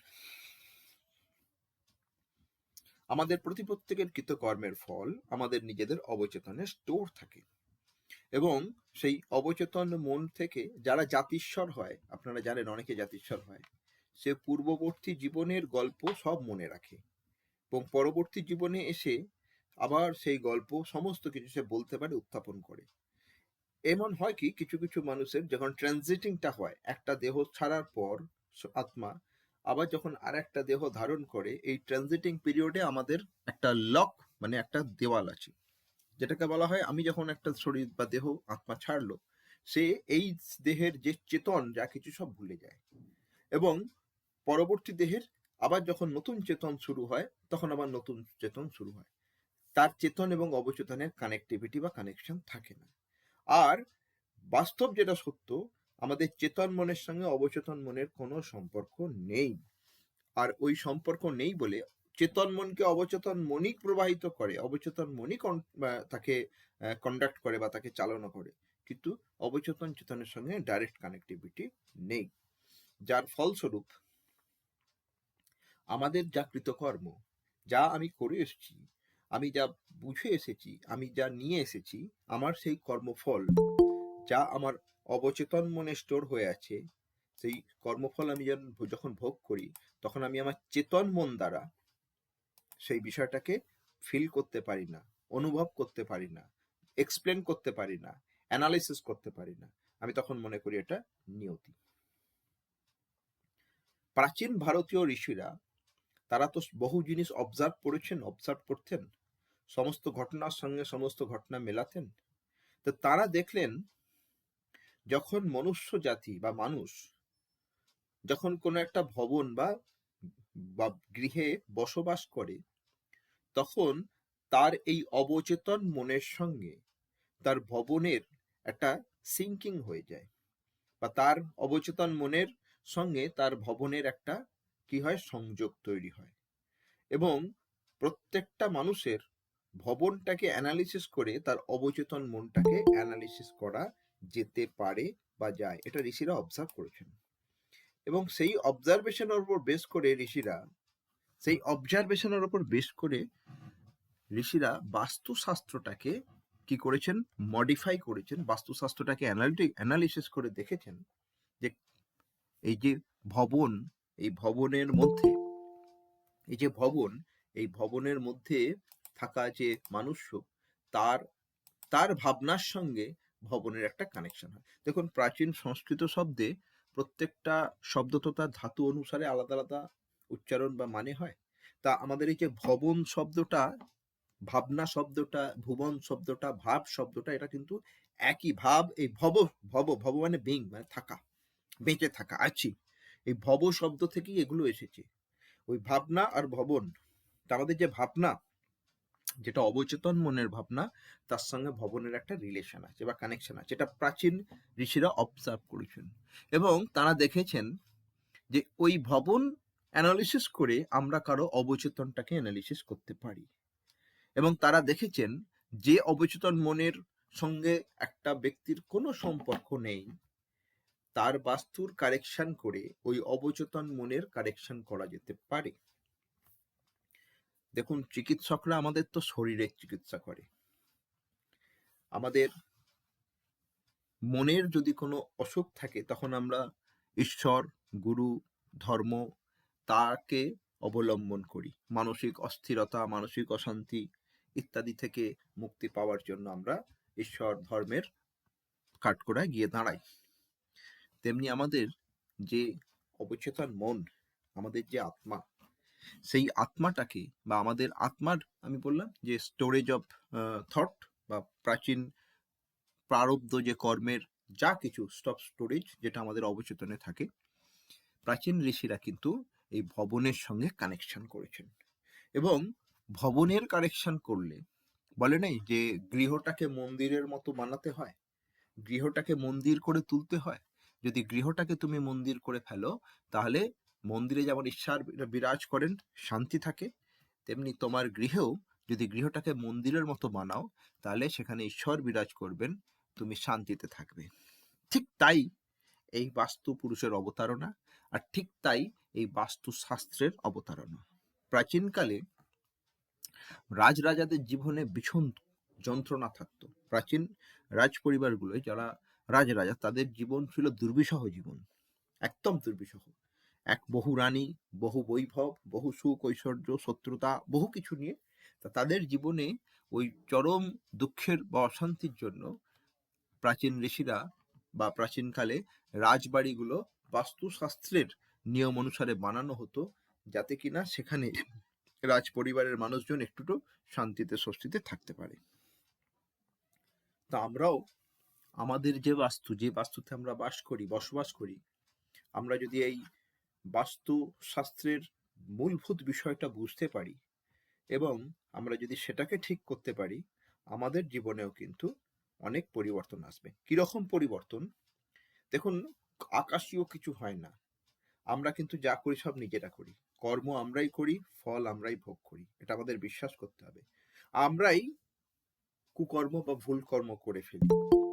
আমাদের প্রত্যেকের কৃতকর্মের ফল আমাদের নিজেদের অবচেতনে স্টোর থাকে, এবং সেই অবচেতন মন থেকে যারা জাতিস্বর হয়, আপনারা জানেন অনেকে জাতিস্বর হয়, সে পূর্ববর্তী জীবনের গল্প সব মনে রাখে এবং পরবর্তী জীবনে এসে আবার সেই গল্প সমস্ত কিছু সে বলতে পারে, উত্থাপন করে। এমন হয় কি, কিছু কিছু মানুষের যখন ট্রানজিটিংটা হয়, একটা দেহ ছাড়ার পর আত্মা আবার যখন আর একটা দেহ ধারণ করে, এই ট্রানজিটিং পিরিয়ডে আমাদের একটা লক মানে একটা দেওয়াল আছে, যেটাকে বলা হয় আমি যখন একটা শরীর বা দেহ আত্মা ছাড়লো, সে এই দেহের যে চেতন যা কিছু সব ভুলে যায়, এবং পরবর্তী দেহের আবার যখন নতুন চেতন শুরু হয়, তখন আবার নতুন চেতন শুরু হয়, তার চেতন এবং অবচেতনের কানেক্টিভিটি বা কানেকশন থাকে না। আর বাস্তব যেটা সত্য, আমাদের চেতন মনের সঙ্গে অবচেতন মনের কোনো সম্পর্ক নেই। আর ওই সম্পর্ক নেই বলে চেতন মনকে অবচেতন মনই প্রবাহিত করে, অবচেতন মনই তাকে কন্ডাক্ট করে বা তাকে চালনা করে, কিন্তু অবচেতন চেতনের সঙ্গে ডাইরেক্ট কানেক্টিভিটি নেই। যার ফলস্বরূপ আমাদের যা কৃতকর্ম, যা আমি করে এসেছি, আমি যা বুঝে এসেছি, আমি যা নিয়ে এসেছি, আমার সেই কর্মফল যা আমার অবচেতন মনে স্টোর হয়ে আছে, সেই কর্মফল আমি যখন ভোগ করি, তখন আমি আমার চেতন মন দ্বারা সেই বিষয়টাকে ফিল করতে পারি না, অনুভব করতে পারি না, এক্সপ্লেন করতে পারি না, অ্যানালিসিস করতে পারি না। আমি তখন মনে করি এটা নিয়তি। প্রাচীন ভারতীয় ঋষিরা, তারা তো বহু জিনিস অবজার্ভ করতেন, সমস্ত ঘটনার সঙ্গে সমস্ত ঘটনা মেলাতেন। তো তারা দেখলেন, যখন মনুষ্য জাতি বা মানুষ যখন কোনো একটা ভবন বা গৃহে বসবাস করে, তখন তার এই অবচেতন মনের সঙ্গে তার ভবনের একটা সিঙ্কিং হয়ে যায়, বা তার অবচেতন মনের সঙ্গে তার ভবনের একটা কি হয়, সংযোগ তৈরি হয়। এবং প্রত্যেকটা মানুষের ভবনটাকে অ্যানালিসিস করে তার অবচেতন মনটাকে অ্যানালিসিস করা যেতে পারে বা যায়, এটা ঋষিরা অবজার্ভ করেছেন। এবং সেই অবজারভেশনের উপর বেস করে ঋষিরা বাস্তুশাস্ত্রটাকে কি করেছেন, মডিফাই করেছেন। বাস্তুশাস্ত্রটাকে অ্যানালিসিস করে দেখেছেন যে এই যে ভবন, এই ভবনের মধ্যে এই ভবনের মধ্যে থাকা যে মানুষ, তার তার ভাবনার সঙ্গে ভবনের একটা কানেকশন হয়। দেখুন, প্রাচীন সংস্কৃত শব্দে প্রত্যেকটা শব্দ তো তার ধাতু অনুসারে আলাদা আলাদা উচ্চারণ বা মানে হয়। তা আমাদের এই যে ভবন শব্দটা, ভাবনা শব্দটা, ভুবন শব্দটা, ভাব শব্দটা, এটা কিন্তু একই ভাব। এই ভব ভব ভব মানে বিং, মানে থাকা, বেঁচে থাকা, আছি। এই ভব শব্দ থেকেই এগুলো এসেছে। ওই ভাবনা আর ভবন, তা আমাদের যে ভাবনা, যেটা অবচেতন মনের ভাবনা, তার সঙ্গে ভবনের একটা রিলেশন আছে বা কানেকশন আছে, এটা প্রাচীন ঋষিরা অবজার্ভ করেছেন। এবং তারা দেখেছেন যে ওই ভবন অ্যানালিসিস করে আমরা কারো অবচেতনটাকে অ্যানালিসিস করতে পারি। এবং তারা দেখেছেন যে অবচেতন মনের সঙ্গে একটা ব্যক্তির কোনো সম্পর্ক নেই, তার বাস্তুর কারেকশন করে ওই অবচেতন মনের কারেকশন করা যেতে পারে। দেখুন, চিকিৎসকরা আমাদের তো শরীরের চিকিৎসা করে। আমাদের মনের যদি কোনো অসুখ থাকে, তখন আমরা ঈশ্বর, গুরু, ধর্ম, তাকে অবলম্বন করি। মানসিক অস্থিরতা, মানসিক অশান্তি ইত্যাদি থেকে মুক্তি পাওয়ার জন্য আমরা ঈশ্বর ধর্মের কাঠগড়ায় গিয়ে দাঁড়াই। তেমনি আমাদের যে অবচেতন মন, আমাদের যে আত্মা, সেই আত্মাটাকে বা আমাদের আত্মার, আমি বললাম যে স্টোরেজ অফ থট বা প্রাচীন প্রারব্ধ যে কর্মের যা কিছু স্টোরেজ, যেটা আমাদের অবচেতনে থাকে, প্রাচীন ঋষিরা কিন্তু এই ভবনের সঙ্গে কানেকশন করেছেন। এবং ভবনের কানেকশন করলে, বলে নাই যে গৃহটাকে মন্দিরের মতো বানাতে হয়, গৃহটাকে মন্দির করে তুলতে হয়। যদি গৃহটাকে তুমি মন্দির করে ফেলো, তাহলে মন্দিরে যেমন ঈশ্বর বিরাজ করেন, শান্তি থাকে, তেমনি তোমার গৃহেও যদি গৃহটাকে মন্দিরের মতো বানাও, তাহলে সেখানে ঈশ্বর বিরাজ করবেন, তুমি শান্তিতে থাকবে। ঠিক তাই এই বাস্তু পুরুষের অবতারণা, আর ঠিক তাই এই বাস্তুশাস্ত্রের অবতারণা। প্রাচীনকালে রাজরাজাদের জীবনে ভীষণ যন্ত্রণা থাকতো। প্রাচীন রাজ পরিবারগুলোয় যারা রাজরাজা, তাদের জীবন ছিল দুর্বিষহ জীবন, একদম দুর্বিষহ। বহু রানী, বহু বৈভব, বহু সুখ ঐশ্বর্য, শত্রুতা, বহু কিছু নিয়ে। তাদের জীবনে ওই চরম দুঃখের বা অশান্তির জন্য প্রাচীন ঋষিরা বা প্রাচীনকালে রাজবাড়িগুলো বাস্তুশাস্ত্রের নিয়ম অনুসারে বানানো হতো, যাতে কিনা সেখানে রাজ পরিবারের মানুষজন একটু শান্তিতে স্বস্তিতে থাকতে পারে। তা আমরাও আমাদের যে বাস্তুতে আমরা বসবাস করি, আমরা যদি এই বাস্তুশাস্ত্রের মূলভূত বিষয়টা বুঝতে পারি এবং আমরা যদি সেটাকে ঠিক করতে পারি, আমাদের জীবনেও কিন্তু অনেক পরিবর্তন আসবে। কিরকম পরিবর্তন? দেখুন, আকাশীয় কিছু হয় না। আমরা কিন্তু যা করি সব নিজেরা করি। কর্ম আমরাই করি, ফল আমরাই ভোগ করি। এটা আমাদের বিশ্বাস করতে হবে। আমরাই কুকর্ম বা ভুল কর্ম করে ফেলি,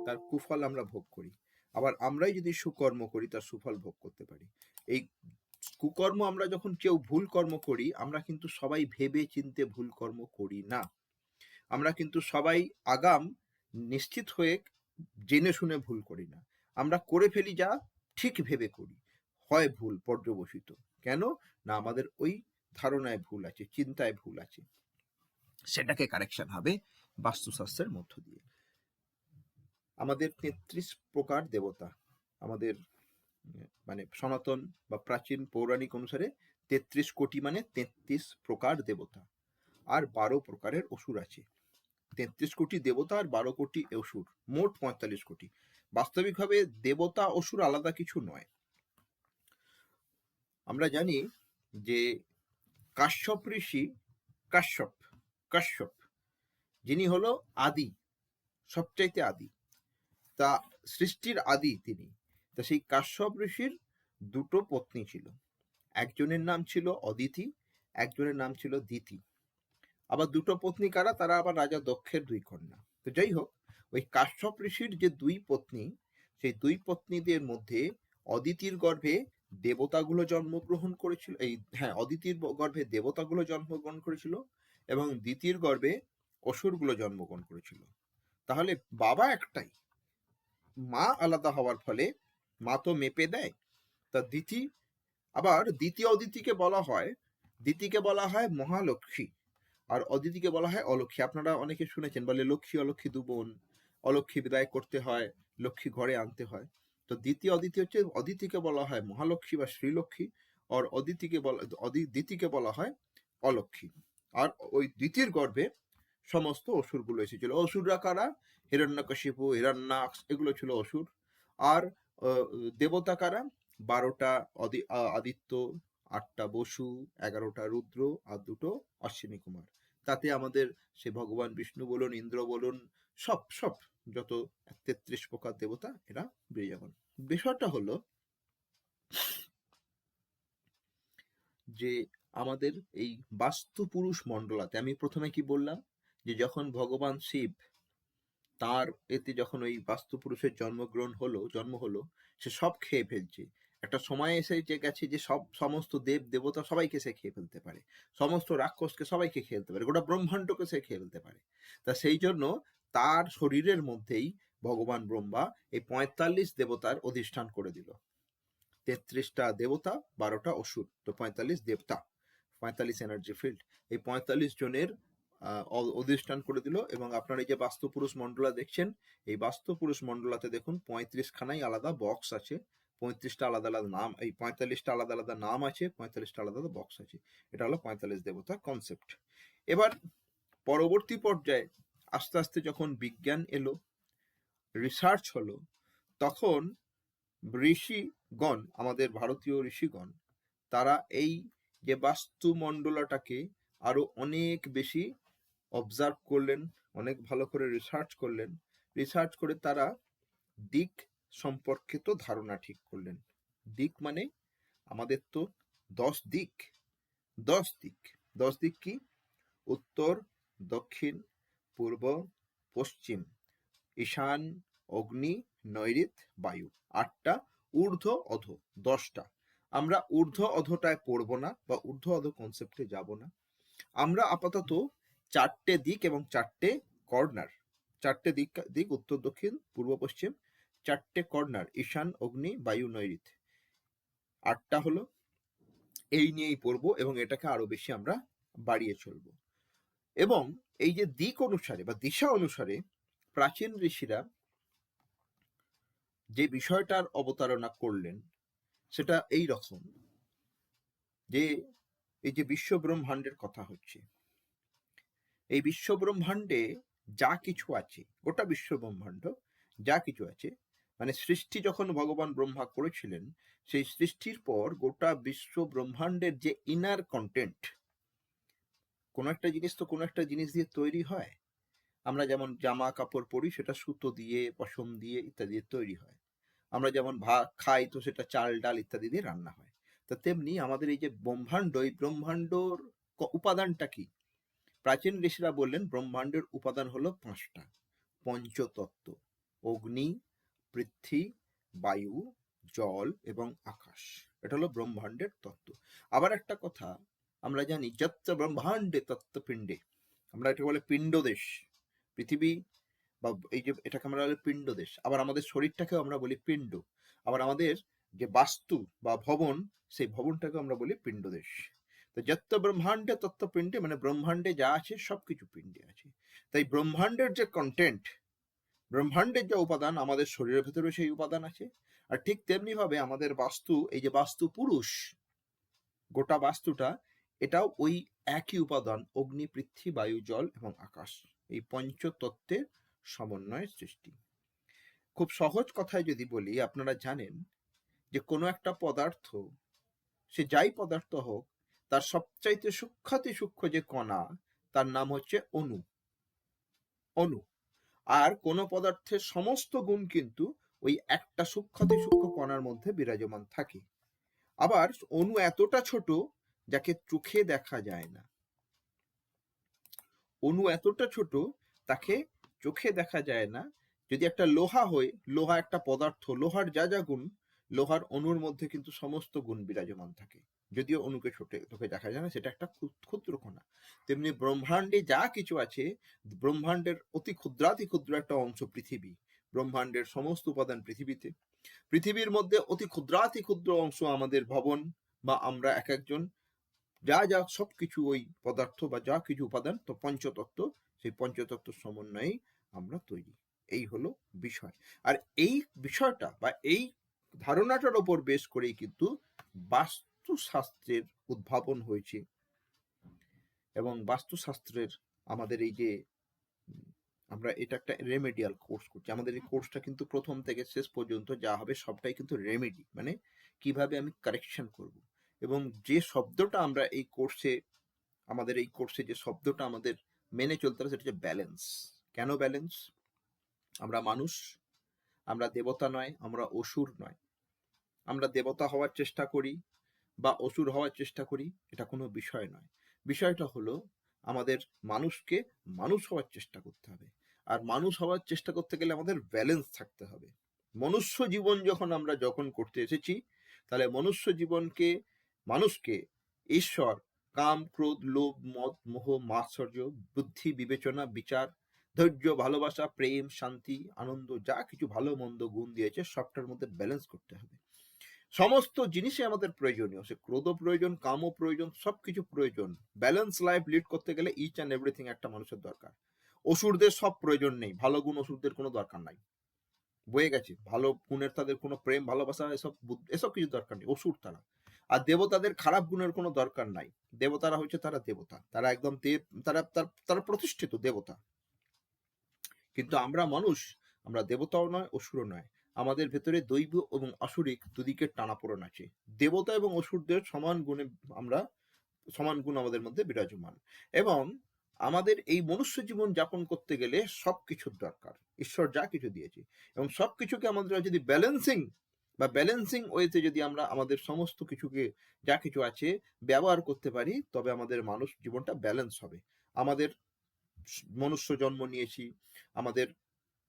তার কুফল আমরা ভোগ করি। আবার আমরাই যদি সুকর্ম করি, তার সুফল ভোগ করতে পারি। এই কুকর্ম আমরা যখন কেউ ভুল কর্ম করি, আমরা কিন্তু সবাই ভেবে চিন্তে ভুল কর্ম করি না। আমরা কিন্তু সবাই আগাম নিশ্চিত হয়ে জেনে শুনে ভুল করি না। আমরা করে ফেলি যা ঠিক ভেবে করি, হয় ভুল পর্যবসিত। কেন না? আমাদের ওই ধারণায় ভুল আছে, চিন্তায় ভুল আছে। সেটাকে কারেকশন হবে বাস্তুশাস্ত্রের মধ্য দিয়ে। আমাদের ৩৩ প্রকার দেবতা, আমাদের মানে সনাতন বা প্রাচীন পৌরাণিক অনুসারে ৩৩ কোটি মানে ৩৩ প্রকার দেবতা, আর ১২ প্রকারের অসুর আছে। ৩৩ কোটি দেবতা আর ১২ কোটি অসুর, মোট ৪৫ কোটি। বাস্তবিকভাবে দেবতা অসুর আলাদা কিছু নয়। আমরা জানি যে কাশ্যপ ঋষি, কাশ্যপ কাশ্যপ যিনি হলো আদি, সবচাইতে আদি, তা সৃষ্টির আদি তিনি। তা সেই কাশ্যপ ঋষির দুটো পত্নী ছিল। একজনের নাম ছিল অদিতি, একজনের নাম ছিল দিতি। আবার দুটো পত্নী কারা? তারা আবার রাজা দক্ষের ২ কন্যা। তো যাই হোক, ওই কাশ্যপ ঋষির যে ২ পত্নী, সেই ২ পত্নীদের মধ্যে অদিতির গর্ভে দেবতাগুলো জন্মগ্রহণ করেছিল। অদিতির গর্ভে দেবতাগুলো জন্মগ্রহণ করেছিল এবং দিতির গর্ভে অসুরগুলো জন্মগ্রহণ করেছিল। তাহলে বাবা একটাই, মা আলাদা হওয়ার ফলে মা তো মেপে দেয়। তা দিতি, আবার দ্বিতীয় অদিতিকে বলা হয় মহালক্ষ্মী, আর অদিতিকে বলা হয় অলক্ষ্মী। আপনারা অনেকে শুনেছেন, বলে লক্ষ্মী অলক্ষ্মী দু বোন, অলক্ষ্মী বিদায় করতে হয়, লক্ষ্মী ঘরে আনতে হয়। তো দ্বিতীয় অদিতি হচ্ছে, অদিতিকে বলা হয় মহালক্ষ্মী বা শ্রীলক্ষ্মী, আর দিতিকে বলা হয় অলক্ষ্মী। আর ওই দ্বিতীয় গর্ভে সমস্ত অসুরগুলো এসেছিল। অসুররা কারা? হিরণ্যকশিপু, হিরণ্যাক্ষ, এগুলো ছিল অসুর। আর দেবতা কারা? ১২টা আদিত্য, ৮টা বসু, ১১টা রুদ্র, আর ২টো অশ্বিনী কুমার। তাতে আমাদের সে ভগবান বিষ্ণু বলুন, ইন্দ্র বলুন, সব যত ৩৩ প্রকার দেবতা, এরা বীর্যবান। বিষয়টা হলো যে আমাদের এই বাস্তু পুরুষ মণ্ডলাতে, আমি প্রথমে কি বললাম, যে যখন ভগবান শিব তার এতে যখন ওই বাস্তু পুরুষের জন্ম হলো, সে সব খেয়ে ফেলছে। একটা সময় এসে যে গেছে যে সমস্ত দেব দেবতা সবাইকে সে খেয়ে ফেলতে পারে, সমস্ত রাক্ষসকে সবাইকে খেয়ে ফেলতে পারে, গোটা ব্রহ্মাণ্ডকে সে খেয়ে ফেলতে পারে। তা সেই জন্য তার শরীরের মধ্যেই ভগবান ব্রহ্মা এই ৪৫ দেবতার অধিষ্ঠান করে দিল। ৩৩টা দেবতা, ১২টা অসুর, তো ৪৫ দেবতা, ৪৫ এনার্জি ফিল্ড, এই ৪৫ জনের অধিষ্ঠান করে দিল। এবং আপনারা এই যে বাস্তু পুরুষ মন্ডলা দেখছেন, এই বাস্তু পুরুষ মন্ডলাতে দেখুন ৩৫ খানাই আলাদা বক্স আছে, ৩৫টা আলাদা আলাদা নাম, এই ৪৫টা আলাদা আলাদা নাম আছে, ৪৫টা আলাদা আলাদা বক্স আছে। এটা হলো ৪৫ দেবতা কনসেপ্ট। এবার পরবর্তী পর্যায়ে আস্তে আস্তে যখন বিজ্ঞান এলো, রিসার্চ হলো, তখন ঋষিগণ, আমাদের ভারতীয় ঋষিগণ, তারা এই যে বাস্তুমণ্ডলটাকে আরো অনেক বেশি অবজার্ভ করলেন, অনেক ভালো করে রিসার্চ করলেন। রিসার্চ করে তারা দিক সম্পর্কিত ধারণা ঠিক করলেন। দিক মানে আমাদের তো ১০ দিক। ১০ দিক কি? উত্তর, দক্ষিণ, পূর্ব, পশ্চিম, ঈশান, অগ্নি, নৈঋত, বায়ু। ৮টা, ঊর্ধ্ব, অধ ১০টা। আমরা ঊর্ধ্ব অধটায় পড়বো না, বা ঊর্ধ্ব অধ কনসেপ্টে যাব না। আমরা আপাতত ৪টে দিক এবং ৪টে কর্নার, ৪টে দিক উত্তর, দক্ষিণ, পূর্ব, পশ্চিম, ৪টে কর্নার, ঈশান, অগ্নি, বায়ু, নৈঋত, ৮টা হলো, এই নিয়েই পড়বো এবং এটাকে আরো বেশি আমরা বাড়িয়ে চলবো। এবং এই যে দিক অনুসারে বা দিশা অনুসারে প্রাচীন ঋষিরা যে বিষয়টার অবতারণা করলেন, সেটা এই রকম, যে এই যে বিশ্ব ব্রহ্মাণ্ডের কথা হচ্ছে, এই বিশ্ব ব্রহ্মাণ্ডে যা কিছু আছে, গোটা বিশ্ব ব্রহ্মাণ্ড যা কিছু আছে, মানে সৃষ্টি যখন ভগবান ব্রহ্মা করেছিলেন, সেই সৃষ্টির পর গোটা বিশ্ব ব্রহ্মাণ্ডের যে ইনার কন্টেন্ট, কোন একটা জিনিস তো কোন একটা জিনিস দিয়ে তৈরি হয়। আমরা যেমন জামা কাপড় পরি সেটা সুতো দিয়ে, পশম দিয়ে ইত্যাদি দিয়ে তৈরি হয়। আমরা যেমন ভাত খাই তো সেটা চাল ডাল ইত্যাদি দিয়ে রান্না হয়। তো তেমনি আমাদের এই যে ব্রহ্মাণ্ড, এই ব্রহ্মাণ্ডর উপাদানটা কি? প্রাচীন ঋষিরা বললেন ব্রহ্মাণ্ডের উপাদান হলো 5টা পঞ্চতত্ত্ব: অগ্নি, পৃথ্বী, বায়ু, জল এবং আকাশ। এটা হলো ব্রহ্মাণ্ডের তত্ত্ব। আবার একটা কথা আমরা জানি, যত্র ব্রহ্মাণ্ডে তত্ত্ব পিণ্ডে, আমরা এটা বলে পিণ্ড দেশ। পৃথিবী বা এই যে এটাকে আমরা বলি পিণ্ড দেশ। আবার আমাদের শরীরটাকেও আমরা বলি পিণ্ড। আবার আমাদের যে বাস্তু বা ভবন, সেই ভবনটাকে আমরা বলি পিণ্ড দেশ। তো যত্র ব্রহ্মাণ্ডে তত্ত্ব পিণ্ডে, মানে ব্রহ্মাণ্ডে যা আছে সবকিছু পিণ্ডে আছে। তাই ব্রহ্মাণ্ডের যে কন্টেন্ট, ব্রহ্মাণ্ডের যে উপাদান, আমাদের শরীরের ভেতরে সেই উপাদান আছে। আর ঠিক তেমনি ভাবে আমাদের বাস্তু, এই যে বাস্তু পুরুষ, গোটা বাস্তুটা, এটাও ওই একই উপাদান: অগ্নি, পৃথ্বী, বায়ু, জল এবং আকাশ। এই পঞ্চতত্ত্বের সমন্বয়ের সৃষ্টি। খুব সহজ কথায় যদি বলি, আপনারা জানেন যে কোনো একটা পদার্থ, সে যাই পদার্থ হোক, তার সবচাইতে সূক্ষ্মাতি সূক্ষ্ম যে কণা, তার নাম হচ্ছে অণু। অণু। আর কোন পদার্থের সমস্ত গুণ কিন্তু ওই একটা সূক্ষ্মাতি সূক্ষ্ম কণার মধ্যে বিরাজমান থাকে। আবার অণু এতটা ছোট যাকে চোখে দেখা যায় না। অণু এতটা ছোট তাকে চোখে দেখা যায় না। যদি একটা লোহা হয়, লোহা একটা পদার্থ, লোহার যা যা গুণ, লোহার অণুর মধ্যে কিন্তু সমস্ত গুণ বিরাজমান থাকে। যদিও অণুকে চোখে দেখা যায় না, সেটা একটা ক্ষুদ্র কণা। তেমনি ব্রহ্মাণ্ডে যা কিছু আছে, ব্রহ্মাণ্ডের অতি ক্ষুদ্রাতি ক্ষুদ্র একটা অংশ পৃথিবী। ব্রহ্মাণ্ডের সমস্ত উপাদান পৃথিবীতে। পৃথিবীর মধ্যে অতি ক্ষুদ্রাতি ক্ষুদ্র অংশ আমাদের ভবন বা আমরা এক একজন। যা যা সবকিছু ওই পদার্থ বা যা কিছু উপাদান, তো পঞ্চতত্ত্ব, সেই পঞ্চতত্ত্ব সমন্বয়েই আমরা তৈরি। এই হলো বিষয়। আর এই বিষয়টা বা এই ধারণাটার ওপর বেশ করেই কিন্তু বাস্তুশাস্ত্রের উদ্ভাবন হয়েছে। এবং বাস্তুশাস্ত্রের আমাদের এই যে আমরা এটা একটা রেমেডিয়াল কোর্স করছি। আমাদের এই কোর্সটা কিন্তু প্রথম থেকে শেষ পর্যন্ত যা হবে সবটাই কিন্তু রেমেডি, মানে কিভাবে আমি কারেকশন করব। এবং যে শব্দটা আমরা এই কোর্সে, আমাদের এই কোর্সে যে শব্দটা আমাদের মেনে চলতে হবে, সেটা হচ্ছে ব্যালেন্স। কেন ব্যালেন্স? আমরা মানুষ, আমরা দেবতা নয়, আমরা অসুর নয়। আমরা দেবতা হওয়ার চেষ্টা করি বা অসুর হওয়ার চেষ্টা করি, এটা কোনো বিষয় নয়। বিষয়টা হলো আমাদের মানুষকে মানুষ হওয়ার চেষ্টা করতে হবে। আর মানুষ হওয়ার চেষ্টা করতে গেলে আমাদের ব্যালেন্স থাকতে হবে। মনুষ্য জীবন আমরা যখন করতে এসেছি, তাহলে মনুষ্য জীবনকে, মানুষকে ঈশ্বর কাম, ক্রোধ, লোভ, মদ, মোহ, মাৎসর্য, বুদ্ধি, বিবেচনা, বিচার, ধৈর্য, ভালোবাসা, প্রেম, শান্তি, আনন্দ, যা কিছু ভালো মন্দ গুণ দিয়েছে সবটার মধ্যে ব্যালেন্স করতে হবে। সমস্ত জিনিসই আমাদের প্রয়োজনীয়, সে ক্রোধও প্রয়োজন, কামও প্রয়োজন, সবকিছু প্রয়োজন। ব্যালেন্স লাইফ লিড করতে গেলে ইচ অ্যান্ড এভরিথিং একটা মানুষের দরকার। অসুরদের সব প্রয়োজন নেই, ভালো গুণ অসুরদের কোনো দরকার নাই, বয়ে গেছে। ভালো গুণের তাদের কোনো প্রেম, ভালোবাসা, এসব কিছু দরকার নেই, অসুর তারা। আর দেবতাদের খারাপ গুণের কোনো দরকার নাই। দেবতারা হচ্ছে, তারা দেবতা, তারা একদম দেব, তারা প্রতিষ্ঠিত দেবতা। কিন্তু আমরা মানুষ, আমরা দেবতাও নয়, অসুরও নয়। আমাদের ভেতরে দৈব এবং আসুরিক দুদিকের টানাপোড়েন আছে। দেবতা এবং অসুরদের সমান গুণে আমরা, সমান গুণ আমাদের মধ্যে বিরাজমান। এবং আমাদের এই মনুষ্য জীবন যাপন করতে গেলে সবকিছুর দরকার। ঈশ্বর যা কিছু দিয়েছে, এবং সবকিছুকে আমাদের যদি ব্যালেন্সিং ওয়েতে যদি আমরা আমাদের সমস্ত কিছুকে, যা কিছু আছে, ব্যবহার করতে পারি, তবে আমাদের মানুষ জীবনটা ব্যালেন্স হবে। আমাদের মনুষ্য জন্ম নিয়েছি, আমাদের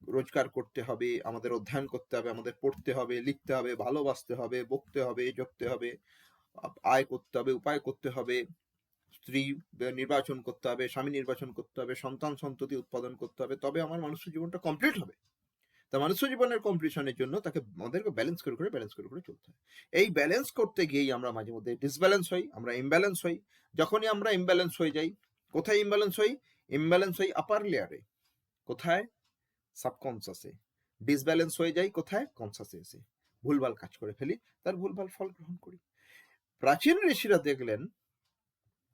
রোজগার করতে হবে, আমাদের অধ্যয়ন করতে হবে, আমাদের পড়তে হবে, লিখতে হবে, ভালোবাসতে হবে, বকতে হবে, জপতে হবে, আয় করতে হবে, উপায় করতে হবে, স্ত্রী নির্বাচন করতে হবে, স্বামী নির্বাচন করতে হবে, সন্তান সন্ততি উৎপাদন করতে হবে, তবে আমার মানুষ্য জীবনটা কমপ্লিট হবে। তা মানুষ্য জীবনের কমপ্লিশনের জন্য তাকে আমাদেরকে ব্যালেন্স করে চলতে হয়। এই ব্যালেন্স করতে গিয়েই আমরা মাঝে মধ্যে ডিসব্যালেন্স হই, আমরা ইমব্যালেন্স হই। যখনই আমরা ইমব্যালেন্স হয়ে যাই, কোথায় ইমব্যালেন্স হই? ইমব্যালেন্স হই আপার লেয়ারে। কোথায়? সাবকনসাসে। ডিসব্যালেন্স হয়ে যাই কোথায়? কনসাসে এসে ভুলভাল কাজ করে ফেলি, তার ভুলভাল ফল গ্রহণ করি। প্রাচীন ঋষিরা দেখলেন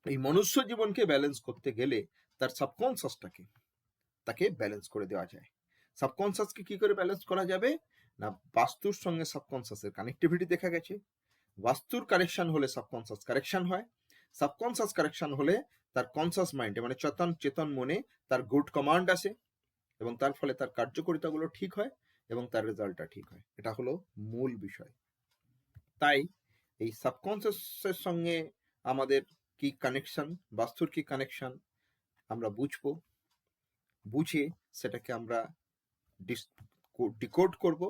এই মনুষ্য জীবনকে ব্যালেন্স করতে গেলে তার সাবকনসাসটাকে, তাকে ব্যালেন্স করে দেওয়া যায়। সাবকনসাসকে কি করে ব্যালেন্স করা যাবে? না, বাস্তুর সঙ্গে সাবকনসাসের কানেক্টিভিটি দেখা গেছে। বাস্তুর কারেকশন হলে সাবকনসাস কারেকশন হয়, সাবকনসাস কারেকশন হলে তার কনসাস মাইন্ডে, মানে চেতন মনে তার গুড কমান্ড আসে। এবং তার ফলে তার কার্যকারিতাগুলো ঠিক হয় এবং তার রেজাল্টটা ঠিক হয়। এটা হলো মূল বিষয়। তাই এই সাবকনসিয়াসের সঙ্গে আমাদের কি কানেকশন, বাস্তুর কি কানেকশন আমরা বুঝবো, বুঝে সেটাকে আমরা ডিকোড করব,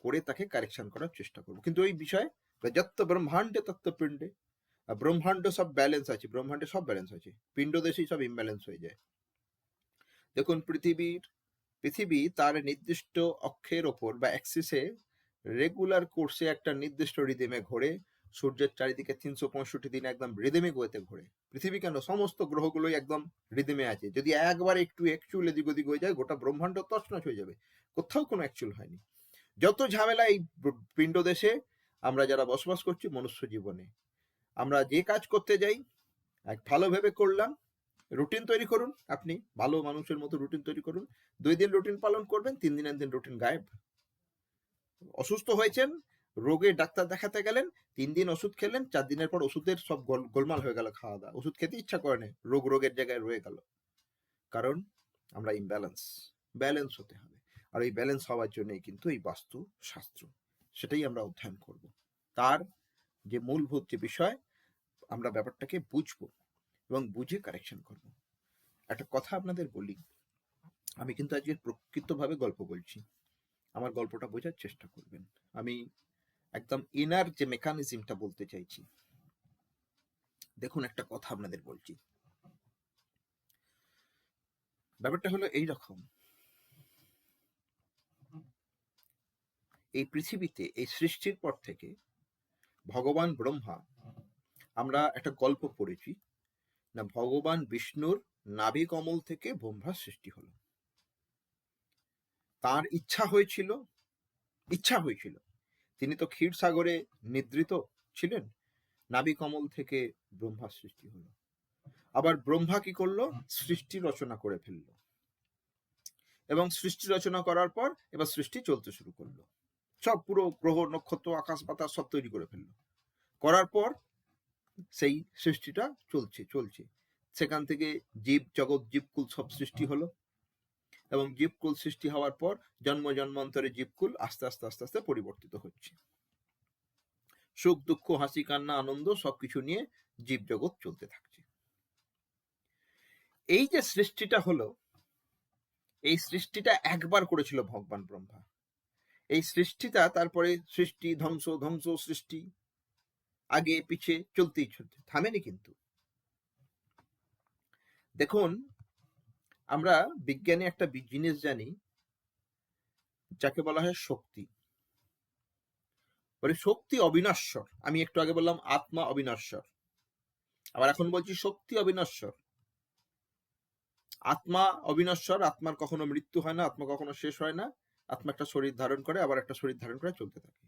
করে তাকে কারেকশন করার চেষ্টা করব। কিন্তু ওই বিষয় যত ব্রহ্মাণ্ডে তত্ত্ব পিণ্ডে, ব্রহ্মাণ্ড সব ব্যালেন্স আছে, ব্রহ্মাণ্ডে সব ব্যালেন্স আছে, পিণ্ড দেশেই সব ইমব্যালেন্স হয়ে যায়। দেখুন পৃথিবী তার নির্দিষ্ট অক্ষের ওপর বা অ্যাক্সিসে রেগুলার কোর্সে একটা নির্দিষ্ট রিদমে ঘোরে। সূর্যের চারিদিকে 365 দিন একদম রিদমে গোয়েতে ঘোরে। পৃথিবী কেন, সমস্ত গ্রহগুলোই একদম রিদমে আছে। যদি একবার একটু অ্যাকচুয়াল এদিক ওদিক হয়ে যায়, গোটা ব্রহ্মাণ্ড তছনছ হয়ে যাবে। কোথাও কোনো অ্যাকচুয়াল হয়নি। যত ঝামেলা এই পিণ্ড দেশে আমরা যারা বসবাস করছি মনুষ্য জীবনে, আমরা যে কাজ করতে যাই ভালো ভেবে করলাম, রুটিন তৈরি করুন, আপনি ভালো মানুষের মতো রুটিন তৈরি করুন। 2 দিন রুটিন পালন করবেন, 3 দিনের দিন রুটিন গায়েব। অসুস্থ হয়েছেন, রোগে ডাক্তার দেখাতে গেলেন, 3 দিন ওষুধ খেলেন, 4 দিনের পর ওষুধের সব গোলমাল হয়ে গেল, খাওয়া দাওয়া, ওষুধ খেতে ইচ্ছা করে না, রোগের জায়গায় রয়ে গেল। কারণ আমরা ইমব্যালেন্স, ব্যালেন্স হতে হবে। আর এই ব্যালেন্স হওয়ার জন্যই কিন্তু এই বাস্তু শাস্ত্র, সেটাই আমরা অধ্যয়ন করব। তার যে মূলভূত যে বিষয়, আমরা ব্যাপারটাকে বুঝবো এবং বুঝে কারেকশন করব। একটা কথা আপনাদের বলি, আমি কিন্তু আজকে প্রকৃতভাবে গল্প বলছি, আমার গল্পটা বোঝার চেষ্টা করবেন। আমি একদম ইনার যে মেকানিজমটা বলতে চাইছি। দেখুন একটা কথা আপনাদের বলছি, ব্যাপারটা হলো এই রকম। এই পৃথিবীতে এই সৃষ্টির পর থেকে ভগবান ব্রহ্মা, আমরা একটা গল্প পড়েছি না, ভগবান বিষ্ণুর নাভি কমল থেকে ব্রহ্মার সৃষ্টি হলো। তার ইচ্ছা হয়েছিল, তিনি তো ক্ষীর সাগরে নিদ্রিত ছিলেন, নাভি কমল থেকে ব্রহ্মার সৃষ্টি হলো। আবার ব্রহ্মা কি করলো, সৃষ্টি রচনা করে ফেললো, এবং সৃষ্টি রচনা করার পর এবার সৃষ্টি চলতে শুরু করলো। সব পুরো গ্রহ নক্ষত্র আকাশ বাতাস সব তৈরি করে ফেললো। করার পর সেই সৃষ্টিটা চলছে। সেখান থেকে জীব জগৎ জীবকুল সব সৃষ্টি হলো, এবং জীবকুল সৃষ্টি হওয়ার পর জন্মান্তরে জীবকুল আস্তে আস্তে পরিবর্তিত হচ্ছে। সুখ দুঃখ হাসি কান্না আনন্দ সবকিছু নিয়ে জীব জগৎ চলতে থাকছে। এই যে সৃষ্টিটা হলো, এই সৃষ্টিটা একবার করেছিল ভগবান ব্রহ্মা। এই সৃষ্টিটা তারপরে সৃষ্টি ধ্বংস সৃষ্টি, আগে পিছে চলতেই থামেনি কিন্তু। দেখুন আমরা বিজ্ঞানে একটা জিনিস জানি যাকে বলা হয় শক্তি। শক্তি অবিনশ্বর। আমি একটু আগে বললাম আত্মা অবিনশ্বর, আবার এখন বলছি শক্তি অবিনশ্বর। আত্মা অবিনশ্বর, আত্মার কখনো মৃত্যু হয় না, আত্মা কখনো শেষ হয় না। আত্মা একটা শরীর ধারণ করে, আবার একটা শরীর ধারণ করে চলতে থাকে।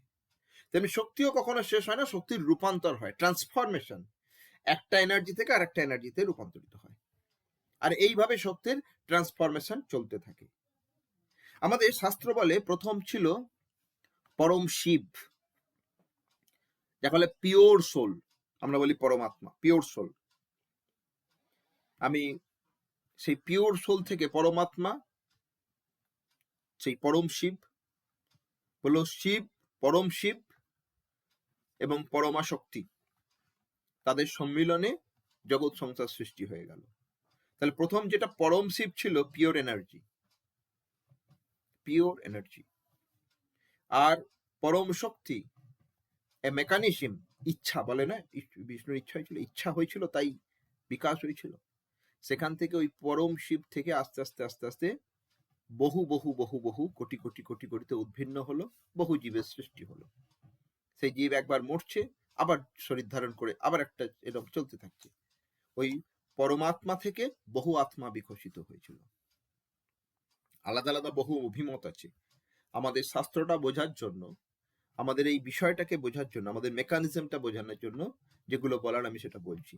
তেমনি শক্তিও কখনো শেষ হয় না, শক্তির রূপান্তর হয়, ট্রান্সফরমেশন, একটা এনার্জি থেকে আর একটা এনার্জিতে রূপান্তরিত হয়। আর এইভাবে শক্তির ট্রান্সফরমেশন চলতে থাকে। আমাদের শাস্ত্র বলে প্রথম ছিল পরম শিব, যাকে বলে পিওর সোল, আমরা বলি পরমাত্মা, পিওর সোল। আমি সেই পিওর সোল থেকে পরমাত্মা, সেই পরম শিব হলো শিব, পরম শিব এবং পরমা শক্তি, তাদের সম্মিলনে জগৎ সংসার সৃষ্টি হয়ে গেল। তাহলে প্রথম যেটা পরম শিব ছিল পিওর এনার্জি, আর পরম শক্তি মেকানিজম, ইচ্ছা বলে না, বিষ্ণুর ইচ্ছা হয়েছিল তাই বিকাশ হয়েছিল। সেখান থেকে ওই পরম শিব থেকে আস্তে আস্তে বহু কোটিতে উদ্ভিন্ন হলো, বহু জীবের সৃষ্টি হলো। সেই জীব একবার মরছে, আবার শরীর ধারণ করে আবার একটা এরকম চলতে থাকছে। ওই পরমাত্মা থেকে বহু আত্মা বিকশিত হয়েছিল। আলাদা আলাদা বহু অভিমত আছে। আমাদের শাস্ত্রটা বোঝার জন্য, আমাদের এই বিষয়টাকে বোঝার জন্য, আমাদের মেকানিজমটা বোঝানোর জন্য যেগুলো বলার আমি সেটা বলছি।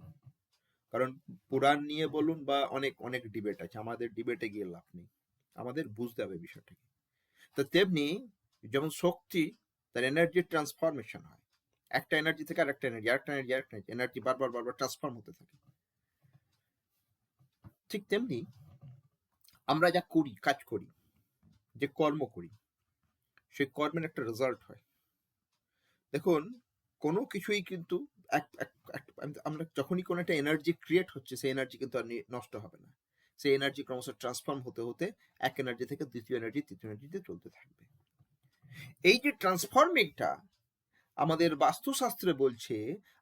কারণ পুরাণ নিয়ে বলুন বা অনেক ডিবেট আছে, আমাদের ডিবেটে গিয়ে লাভ নেই, আমাদের বুঝতে হবে বিষয়টাকে। তো তেমনি যেমন শক্তি, তার এনার্জির ট্রান্সফরমেশন হয়, একটা এনার্জি থেকে আরেকটা এনার্জি বারবার ট্রান্সফর্ম হতে থাকে। ঠিক তেমনি আমরা যা করি, কাজ করি, যে কর্ম করি সেই কর্মের একটা রেজাল্ট হয়। দেখুন, কোনো কিছুই কিন্তু আমরা যখনই কোনো একটা এনার্জি ক্রিয়েট হচ্ছে, সেই এনার্জি কিন্তু আর নষ্ট হবে না। সেই এনার্জি ক্রমশ ট্রান্সফর্ম হতে হতে এক এনার্জি থেকে দ্বিতীয় এনার্জি, তৃতীয় এনার্জিতে চলতে থাকবে। এই যে ট্রান্সফর্মিংটা আমাদের বাস্তুশাস্ত্রে বলছে,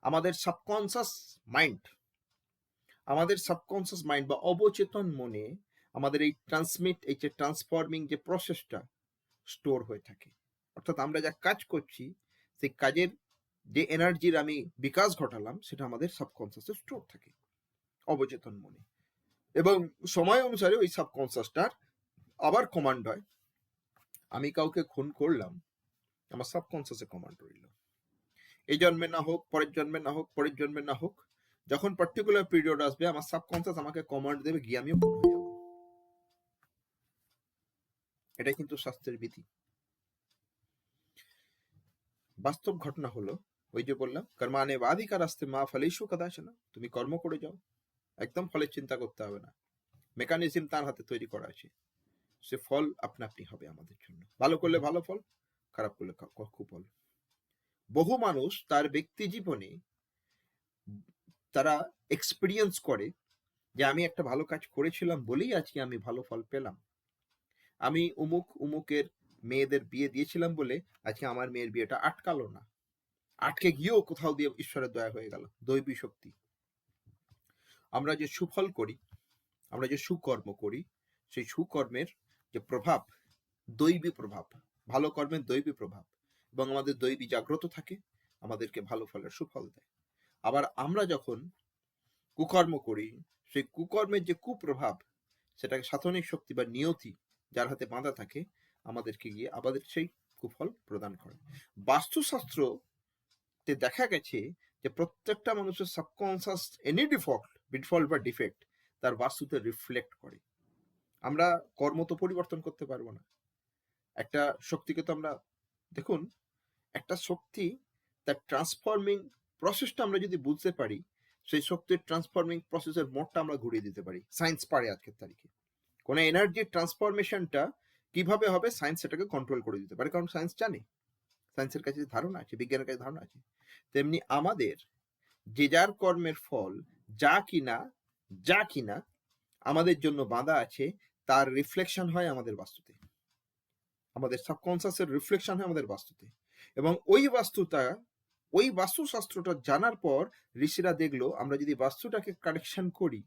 আমাদের সাবকনসিয়াস মাইন্ড বা অবচেতন মনে আমাদের এই যে ট্রান্সফর্মিং যে প্রসেসটা স্টোর হয়ে থাকে। অর্থাৎ আমরা যা কাজ করছি সেই কাজের যে এনার্জির আমি বিকাশ ঘটালাম সেটা আমাদের সাবকনসিয়াসে স্টোর থাকে, অবচেতন মনে। এবং সময় অনুসারে ওই সাবকনসিয়াসটার আবার কমান্ড হয়। আমি কাউকে খুন করলাম, আমার সাবকনসিয়াসে কমান্ড রইল। এই জন্মে না হোক, পরের জন্মে না হোক, পরের জন্মে না হোক, যখন পার্টিকুলার পিরিয়ড আসবে আমার সাবকনসিয়াস আমাকে কমান্ড দেবে, গিয়ে আমিও খুন হয়ে যাব। এটাই কিন্তু শাস্ত্রের বিধি। বাস্তব ঘটনা হলো, ওই যে বললাম, কর্মানে বাধিকার আসতে মা ফলেশু কদাচনা। তুমি কর্ম করে যাও, একদম ফলের চিন্তা করতে হবে না। মেকানিজম তার হাতে তৈরি করা আছে, সে ফল আপনা আপনি হবে আমাদের জন্য। ভালো করলে ভালো ফল, খারাপ করলে কুফল। বহু মানুষ তার ব্যক্তি জীবনে তারা এক্সপিরিয়েন্স করে যে আমি একটা ভালো কাজ করেছিলাম বলেই আজকে আমি ভালো ফল পেলাম। আমি উমুকের মেয়েদের বিয়ে দিয়েছিলাম বলে আজকে আমার মেয়ের বিয়েটা আটকালো না, আটকে গিয়েও কোথাও দিয়ে ঈশ্বরের দয়া হয়ে গেল, দৈবী শক্তি। আমরা যে সুফল করি, আমরা যে সুকর্ম করি, সেই সুকর্মের যে প্রভাব, দৈবী প্রভাব, ভালো কর্মের দৈবী প্রভাব, এবং আমাদের দৈবী জাগ্রত থাকে, আমাদেরকে ভালো ফলের সুফল দেয়। আবার আমরা যখন কুকর্ম করি, সেই কুকর্মের যে কুপ্রভাব, সেটাকে সাধনিক শক্তি বা নিয়তি যার হাতে বাঁধা থাকে, আমাদেরকে গিয়ে আমাদের সেই কুফল প্রদান করে। বাস্তুশাস্ত্রতে দেখা গেছে যে প্রত্যেকটা মানুষের সাবকনসিয়াস এনি ডিফল্ট বা ডিফেক্ট তার বাস্তুতে রিফ্লেক্ট করে। আমরা কর্ম তো পরিবর্তন করতে পারবো না, একটা শক্তিকে তো আমরা, দেখুন, একটা শক্তি তার ট্রান্সফর্মিং প্রসেসটা আমরা যদি বুঝতে পারি, সেই শক্তির ট্রান্সফর্মিং প্রসেসের মোডটা আমরা ঘুরিয়ে দিতে পারি। সায়েন্স পারে আজকের তারিখে কোনো এনার্জির ট্রান্সফরমেশনটা কিভাবে হবে, সায়েন্স সেটাকে কন্ট্রোল করে দিতে পারে, কারণ সায়েন্স জানে, সায়েন্সের কাছে ধারণা আছে, বিজ্ঞানের কাছে ধারণা আছে। তেমনি আমাদের যে যার কর্মের ফল যা কিনা আমাদের জন্য বাঁধা আছে, তার রিফ্লেকশন হয় আমাদের বাস্তুতে, আমাদের সাবকনসিয়াসের রিফ্লেকশন হয় আমাদের বাস্তুতে। এবং ওই বাস্তুশাস্ত্রটা জানার পর ঋষিরা দেখলো, আমরা যদি বাস্তুটাকে কারেকশন করি,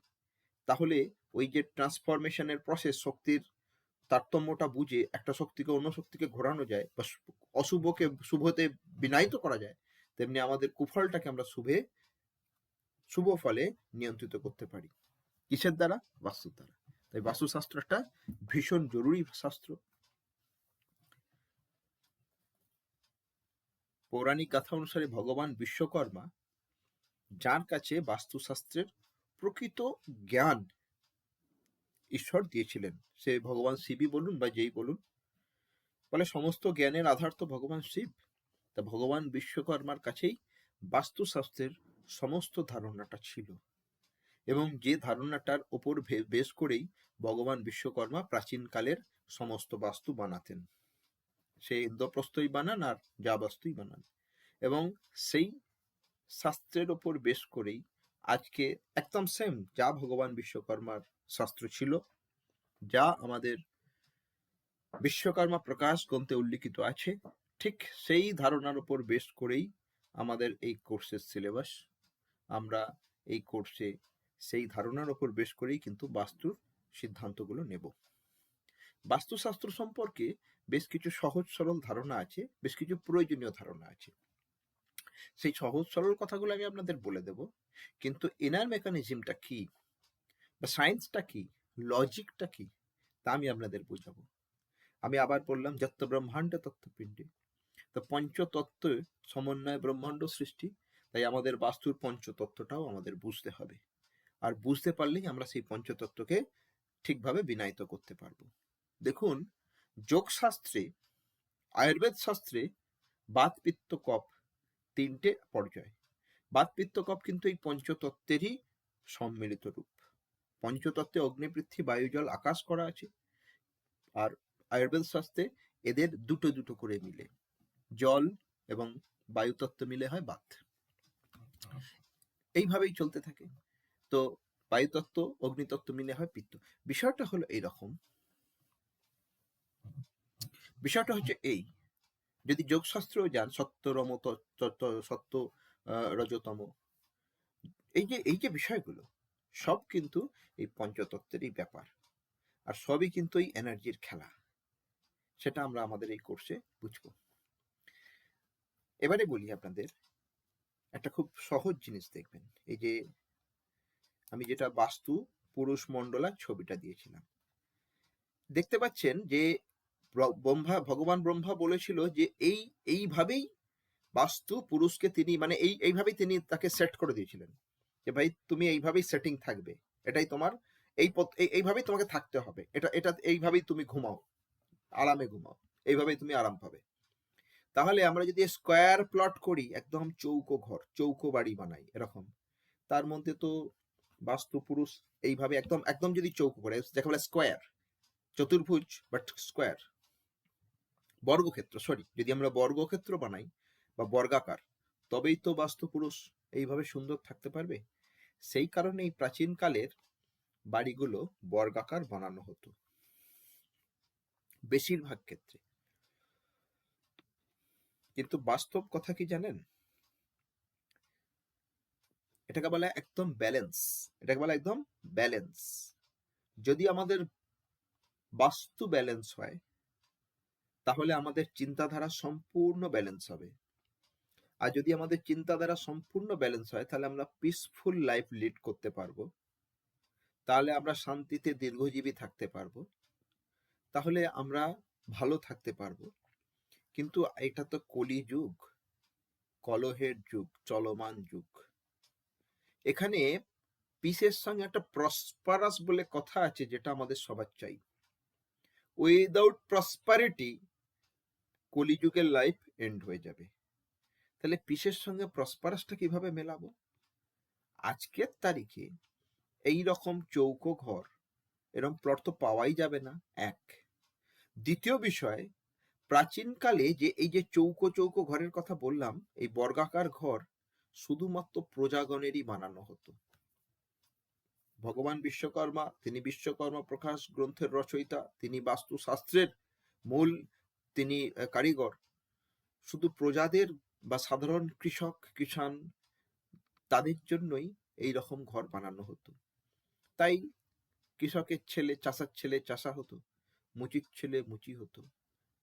তাহলে ওই যে ট্রান্সফরমেশনের প্রসেস, শক্তির তারতম্যটা বুঝে একটা শক্তিকে অন্য শক্তিকে ঘোরানো যায়, বা অশুভকে শুভতে বিনায়িত করা যায়, তেমনি আমাদের কুফলটাকে আমরা শুভ ফলে নিয়ন্ত্রিত করতে পারি। কিসের দ্বারা? বাস্তুর দ্বারা। তাই বাস্তুশাস্ত্র একটা ভীষণ জরুরি শাস্ত্র। পৌরাণিক কথা অনুসারে ভগবান বিশ্বকর্মা, যার কাছে বাস্তুশাস্ত্রের প্রকৃত জ্ঞান ঈশ্বর দিয়েছিলেন, সে ভগবান শিবই বলুন বা যেই বলুন, ফলে সমস্ত জ্ঞানের আধার তো ভগবান শিব। তা ভগবান বিশ্বকর্মার কাছেই বাস্তুশাস্ত্রের সমস্ত ধারণাটা ছিল, এবং যে ধারণাটার ওপর বেশ করেই ভগবান বিশ্বকর্মা প্রাচীনকালের সমস্ত বাস্তু বানাতেন। সে ইন্দ্রপ্রস্থই বানান আর যা বাস্তুই বানান, এবং সেই শাস্ত্রের ওপর বেশ করেই আজকে একদম সেম যা ভগবান বিশ্বকর্মার শাস্ত্র ছিল, যা আমাদের বিশ্বকর্মা প্রকাশ গ্রন্থে উল্লিখিত আছে, ঠিক সেই ধারণার উপর বেশ করেই আমাদের এই কোর্সের সিলেবাস। আমরা এই কোর্সে সেই ধারণার উপর বেশ করেই কিন্তু বাস্তুর সিদ্ধান্তগুলো নেব। বাস্তুশাস্ত্র সম্পর্কে বেশ কিছু সহজ সরল ধারণা আছে, বেশ কিছু প্রয়োজনীয় ধারণা আছে। সেই সহজ সরল কথাগুলো আমি আপনাদের বলে দেব, কিন্তু ইনার মেকানিজমটা কি, বা সায়েন্সটা কি, লজিকটা কি, তা আমি আপনাদের বোঝাবো। আমি আবার বললাম, যত্ত ব্রহ্মাণ্ড তত্ত্বপিণ্ডে, তো পঞ্চতত্ত্ব সমন্বয় ব্রহ্মাণ্ড সৃষ্টি। তাই আমাদের বাস্তুর পঞ্চতত্ত্বটাও আমাদের বুঝতে হবে, আর বুঝতে পারলেই আমরা সেই পঞ্চতত্ত্বকে ঠিকভাবে বিনায়িত করতে পারবো। দেখুন, যোগশাস্ত্রে, আয়ুর্বেদ শাস্ত্রে বাত পিত্ত কফ তিনটে পর্যায়। বাত পিত্ত কফ কিন্তু এই পঞ্চতত্ত্বেরই সম্মিলিত রূপ। পঞ্চতত্ত্বে অগ্নি পৃথ্বী বায়ু জল আকাশ করা আছে, আর আয়ুর্বেদ শাস্ত্রে এদের দুটো দুটো করে মিলে, জল এবং বায়ুতত্ত্ব মিলে হয় বাত। এইভাবেই চলতে থাকে। তো বায়ুতত্ত্ব অগ্নিতত্ত্ব মিলে হয় পিত্ত। বিষয়টা হলো এইরকম, বিষয়টা হচ্ছে এই, যদি যোগশাস্ত্রেও যান, সত্য রম সত্য রজতম, এই যে বিষয়গুলো সব কিন্তু এই পঞ্চতত্ত্বেরই ব্যাপার, আর সবই কিন্তু এই এনার্জির খেলা। সেটা আমরা আমাদের এই কোর্সে বুঝবো। এবারে বলি আপনাদের একটা খুব সহজ জিনিস দেখবেন, এই যে আমি যেটা বাস্তু পুরুষ মণ্ডলার ছবিটা দিয়েছিলাম, দেখতে পাচ্ছেন যে ভগবান ব্রহ্মা বলেছিল যে এইভাবেই বাস্তু পুরুষকে তিনি মানে এইভাবেই তিনি তাকে সেট করে দিয়েছিলেন যে ভাই তুমি এইভাবেই সেটিং থাকবে, এটাই তোমার এইভাবেই তোমাকে থাকতে হবে, এটা এইভাবেই তুমি ঘুমাও, আরামে ঘুমাও, এইভাবেই তুমি আরাম পাবে। তাহলে আমরা যদি স্কোয়ার প্লট করি, একদম চৌকো ঘর, চৌকো বাড়ি বানাই এরকম, তার মধ্যে তো বাস্তু পুরুষ এইভাবে একদম একদম যদি চৌকো করে, যাকে বলে স্কোয়ার, চতুর্ভুজ বাট স্কোয়ার, বর্গক্ষেত্র, সরি, যদি আমরা বর্গক্ষেত্র বানাই বা বর্গাকার, তবেই তো বাস্তু পুরুষ এইভাবে সুন্দর থাকতে পারবে। সেই কারণেই প্রাচীন কালের বাড়িগুলো বর্গাকার বানানো হতো বেশিরভাগ ক্ষেত্রে। কিন্তু বাস্তব কথা কি জানেন, এটাকে বলে একদম ব্যালেন্স, এটাকে বলে একদম ব্যালেন্স। যদি আমাদের বাস্তু ব্যালেন্স হয়, তাহলে আমাদের চিন্তাধারা সম্পূর্ণ ব্যালেন্স হবে। আর যদি আমাদের চিন্তাধারা সম্পূর্ণ ব্যালেন্স হয়, তাহলে আমরা পিসফুল লাইফ লিড করতে পারবো, তাহলে আমরা শান্তিতে দীর্ঘজীবী থাকতে পারবো, তাহলে আমরা ভালো থাকতে পারবো। কিন্তু এটা তো কলিযুগ, কলহের যুগ, চলমান যুগ। এখানে পিসের সঙ্গে একটা প্রসপারাস বলে কথা আছে, যেটা আমাদের সবার চাই। উইদাউট প্রসপারিটি কলিযুগের লাইফ এন্ড হয়ে যাবে। তাহলে পিসের সঙ্গে প্রসপারাসটা কিভাবে মেলাবো? আজকের তারিখে এই রকম চৌকো ঘর, এরকম প্লট তো পাওয়াই যাবে না, এক। দ্বিতীয় বিষয়, প্রাচীনকালে যে এই যে চৌকো চৌকো ঘরের কথা বললাম, এই বর্গাকার ঘর শুধুমাত্র প্রজাগণেরই বানানো হতো। ভগবান বিশ্বকর্মা, তিনি বিশ্বকর্মা প্রকাশ গ্রন্থের রচয়িতা, তিনি বাস্তুশাস্ত্রের মূল তিনি কারিগর। শুধু প্রজাদের বা সাধারণ কৃষক কিষান, তাদের জন্যই এই রকম ঘর বানানো হতো। তাই কৃষকের ছেলে চাষার ছেলে চাষা হতো, মুচির ছেলে মুচি হতো,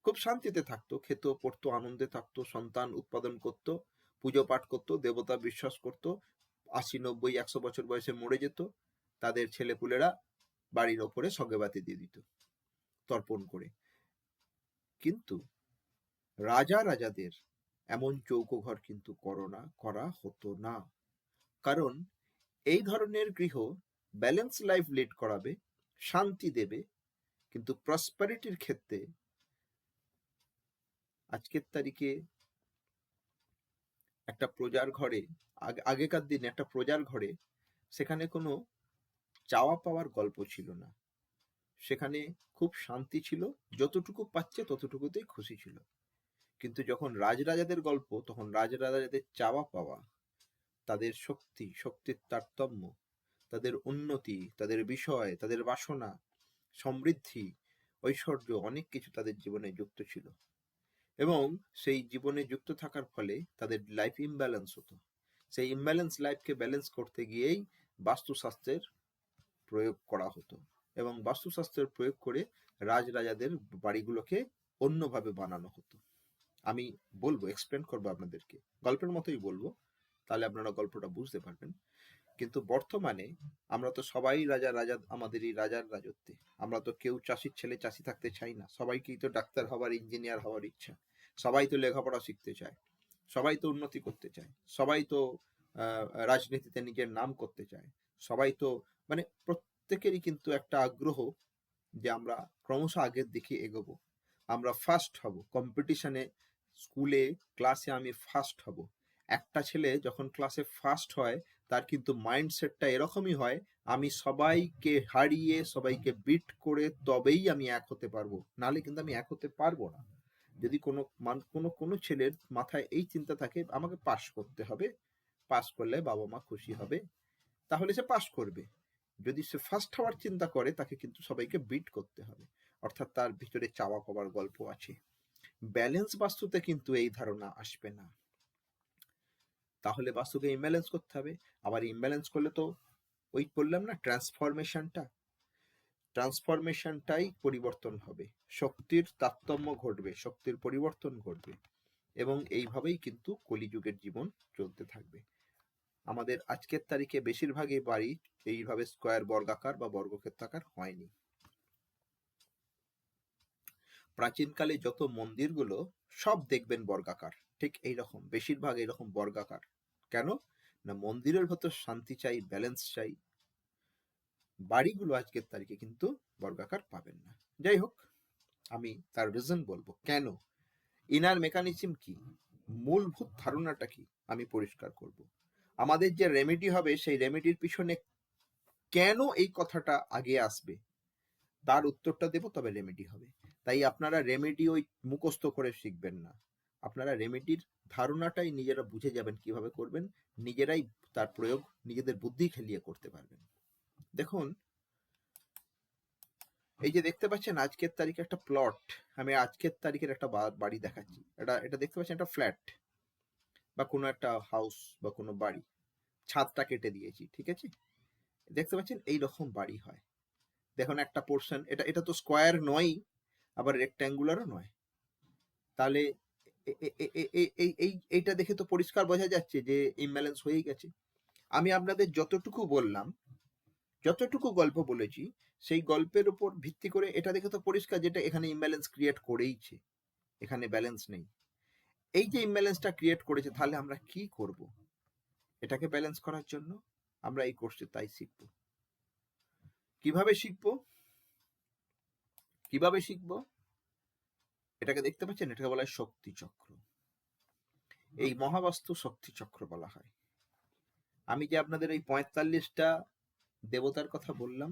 খুব শান্তিতে থাকতো, খেত পড়তো, আনন্দে থাকতো, সন্তান উৎপাদন করত, পুজো পাঠ করতো, দেবতা বিশ্বাস করত, ৮০, ৯০, ১০০ বছর বয়সে মরে যেত, তাদের ছেলেপুলেরা বাড়ির ওপরে সগেবাতি দিয়ে দিত তর্পণ করে। কিন্তু রাজাদের এমন চৌকো ঘর কিন্তু করা হতো না, কারণ এই ধরনের গৃহ ব্যালেন্স লাইফ লিড করাবে, শান্তি দেবে, কিন্তু প্রসপারিটির ক্ষেত্রে আজকের তারিখে একটা প্রজার ঘরে, আগেকার দিনে একটা প্রজার ঘরে, সেখানে কোনো চাওয়া পাওয়ার গল্প ছিল না, সেখানে খুব শান্তি ছিল, যতটুকু পাচ্ছে ততটুকুতেই খুশি ছিল। কিন্তু যখন রাজরাজাদের গল্প, তখন রাজরাজাদের চাওয়া পাওয়া, তাদের শক্তির তারতম্য, তাদের উন্নতি, তাদের বিষয়, তাদের বাসনা, সমৃদ্ধি, ঐশ্বর্য, অনেক কিছু তাদের জীবনে যুক্ত ছিল, এবং সেই জীবনে যুক্ত থাকার ফলে তাদের লাইফ ইমব্যালেন্স হতো। সেই ইমব্যালেন্স লাইফকে ব্যালেন্স করতে গিয়েই বাস্তুশাস্ত্রের প্রয়োগ করা হতো, এবং বাস্তুশাস্ত্রের প্রয়োগ করে রাজরাজাদের বাড়িগুলোকে অন্যভাবে বানানো হতো। আমি বলবো, এক্সপ্লেন করবো আপনাদেরকে, গল্পের মতোই বলবো, তাহলে আপনারা গল্পটা বুঝতে পারবেন। কিন্তু বর্তমানে আমরা তো সবাই রাজা, আমাদের এই রাজার রাজত্বে, আমরা তো কেউ চাষির ছেলে চাষি থাকতে চাই না, সবাইকেই তো ডাক্তার হওয়ার, ইঞ্জিনিয়ার হওয়ার ইচ্ছা, সবাই তো লেখাপড়া শিখতে চায়, সবাই তো উন্নতি করতে চায়, সবাই তো রাজনীতিতে নিজের নাম করতে চায়, সবাই তো মানে প্রত্যেকেরই কিন্তু একটা আগ্রহ যে আমরা ক্রমশ আগের দিকে এগোবো, আমরা ফার্স্ট হব কম্পিটিশনে, স্কুলে ক্লাসে আমি ফার্স্ট হব, একটা ছেলে যখন ক্লাসে ফার্স্ট হয় তার কিন্তু মাইন্ডসেটটা এরকমই হয়, আমি সবাইকে হারিয়ে সবাইকে বিট করে তবেই আমি এক হতে পারবো, নাহলে কিন্তু আমি এক হতে পারবো না। যদি কোনো কোনো কোনো ছেলের মাথায় এই চিন্তা থাকে আমাকে পাস করতে হবে, পাস করলে বাবা মা খুশি হবে, তাহলে সে পাস করবে। যদি সে ফার্স্ট হওয়ার চিন্তা করে তাকে কিন্তু সবাইকে বিট করতে হবে, অর্থাৎ তার ভিতরে চাওয়া পাওয়ার গল্প আছে। ব্যালেন্স বাস্তুতে কিন্তু এই ধারণা আসবে না। তাহলে বাস্তুকে ইমব্যালেন্স করতে হবে। আবার ইমব্যালেন্স করলে তো ওই বললাম না ট্রান্সফরমেশনটাই পরিবর্তন হবে, শক্তির তারতম্য ঘটবে, শক্তির পরিবর্তন ঘটবে, এবং এইভাবেই কিন্তু কলিযুগের জীবন চলতে থাকবে। আমাদের আজকের তারিখে বেশিরভাগই বাড়ি এইভাবে স্কোয়ার বর্গাকার বা বর্গক্ষেত্রাকার হয়নি। প্রাচীনকালে যত মন্দিরগুলো সব দেখবেন বর্গাকার, ঠিক এইরকম, বেশিরভাগ এইরকম বর্গাকার। কেন না, মন্দিরের ভেতর শান্তি চাই, ব্যালেন্স চাই। বাড়িগুলো আজকের তারিখে কিন্তু বর্গাকার পাবেন না। যাই হোক, আমি তার রিজন বলবো কেন, ইনার মেকানিজম কি, মূলভূত ধারণাটা কি আমি পরিষ্কার করব। আমাদের যে রেমেডি হবে সেই রেমেডির পিছনে কেন এই কথাটা আগে আসবে তার উত্তরটা দেব, তবে রেমেডি হবে। তাই আপনারা রেমেডি ওই মুখস্থ করে শিখবেন না, আপনারা রেমেডির ধারণাটাই নিজেরা বুঝে যাবেন কিভাবে করবেন, নিজেরাই তার প্রয়োগ নিজেদের বুদ্ধি খেলিয়ে করতে পারবেন। দেখুন, এই যে দেখতে পাচ্ছেন আজকের তারিখে একটা প্লট, আমি আজকের তারিখের একটা বাড়ি দেখাচ্ছি, এটা দেখতে পাচ্ছেন একটা ফ্ল্যাট বা কোনো একটা হাউস বা কোনো বাড়ি, ছাদটা কেটে দিয়েছি, ঠিক আছে, দেখতে পাচ্ছেন এই রকম বাড়ি হয়। দেখুন একটা পোর্শন, এটা তো স্কোয়ার নয়, আবার রেক্ট্যাঙ্গুলারও নয়, তাহলে এইটা দেখে তো পরিষ্কার বোঝা যাচ্ছে যে ইমব্যালেন্স হয়ে গেছে। আমি আপনাদের যতটুকু বললাম, যতটুকু গল্প বলেছি, সেই গল্পের উপর ভিত্তি করে এটা দেখে তো পরিষ্কার যেটা এখানে ইমব্যালেন্স ক্রিয়েট করেইছে, এখানে ব্যালেন্স নেই। এই যে ইমব্যালেন্সটা ক্রিয়েট করেছে, তাহলে আমরা কি করব এটাকে ব্যালেন্স করার জন্য? আমরা এই কোর্সে তাই শিখবো। কিভাবে শিখবো? কিভাবে শিখবো? এটাকে দেখতে পাচ্ছেন, এটাকে বলা হয় শক্তি চক্র। এই মহাবাস্তু শক্তি চক্র বলা হয়। আমি যে আপনাদের এই 45টা দেবতার কথা বললাম,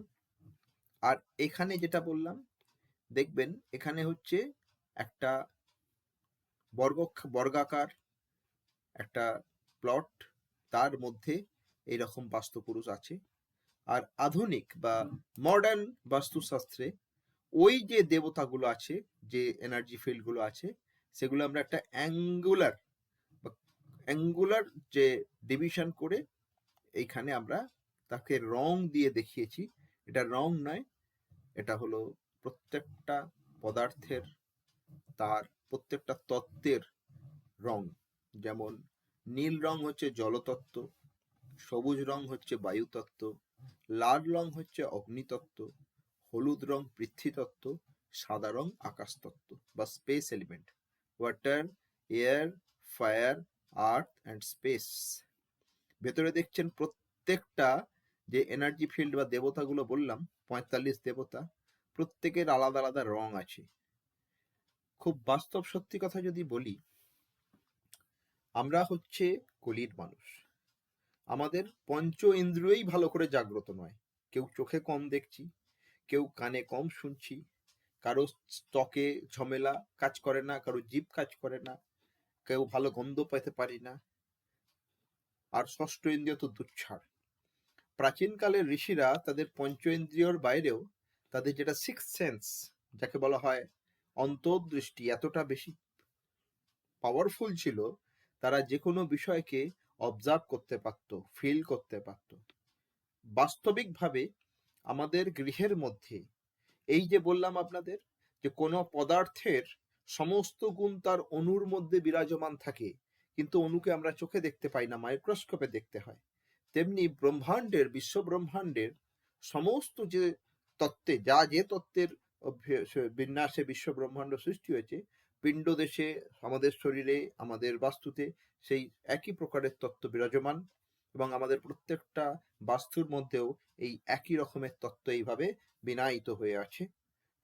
আর এখানে যেটা বললাম, দেখবেন এখানে হচ্ছে একটা বর্গাকার একটা প্লট, তার মধ্যে এইরকম বাস্তুপুরুষ আছে। আর আধুনিক বা মডার্ন বাস্তুশাস্ত্রে ওই যে দেবতাগুলো আছে, যে এনার্জি ফিল্ড গুলো আছে, সেগুলো আমরা একটা অ্যাঙ্গুলার যে ডিভিশন করে এইখানে আমরা তাকে রং দিয়ে দেখিয়েছি। এটা রং নয়, এটা হলো প্রত্যেকটা পদার্থের, তার প্রত্যেকটা তত্ত্বের রং। যেমন নীল রং হচ্ছে জলতত্ত্ব, সবুজ রং হচ্ছে বায়ুতত্ত্ব, লাল রং হচ্ছে অগ্নিতত্ত্ব, হলুদ রং পৃথ্বীতত্ত্ব, সাদা রং আকাশতত্ত্ব বা space element, water, air, fire, earth and space. ভেতরে দেখছেন প্রত্যেকটা যে এনার্জি ফিল্ড বা দেবতাগুলো বললাম, 45 দেবতা, প্রত্যেকের আলাদা আলাদা রং আছে। খুব বাস্তব সত্যি কথা যদি বলি, আমরা হচ্ছে কলির মানুষ, আমাদের পঞ্চ ইন্দ্রিয়ই ভালো করে জাগ্রত নয়। কেউ চোখে কম দেখছি, কেউ কানে কম শুনছি, কারো ত্বকে ঝমেলা কাজ করে না, কারো জিভ কাজ করে না, কেউ ভালো গন্ধ পেতে পারি না, আর ষষ্ঠ ইন্দ্রিয় তো দুচ্ছাড়। প্রাচীনকালের ঋষিরা তাদের পঞ্চ ইন্দ্রিয়র বাইরেও তাদের যেটা সিক্স সেন্স, যাকে বলা হয় অন্তর্দৃষ্টি, এতটা বেশি পাওয়ারফুল ছিল, তারা যে কোনো বিষয়কে অবজার্ভ করতে পারত, ফিল করতে পারত। বাস্তবিকভাবে আমাদের গৃহের মধ্যে এই যে বললাম আপনাদের, যে কোনো পদার্থের সমস্ত গুণ তার অণুর মধ্যে বিরাজমান থাকে, কিন্তু অণুকে আমরা চোখে দেখতে পাই না, মাইক্রোস্কোপে দেখতে হয়। তেমনি ব্রহ্মাণ্ডের, বিশ্ব ব্রহ্মাণ্ডের সমস্ত যে তত্ত্বে, যে তত্ত্বের বিন্যাসে বিশ্ব ব্রহ্মাণ্ড সৃষ্টি হয়েছে, পিণ্ড দেশে, আমাদের শরীরে, আমাদের বাস্তুতে সেই একই প্রকারের তত্ত্ব বিরাজমান, এবং আমাদের প্রত্যেকটা বাস্তুর মধ্যেও এই একই রকমের তত্ত্ব এইভাবে বিনায়িত হয়ে আছে।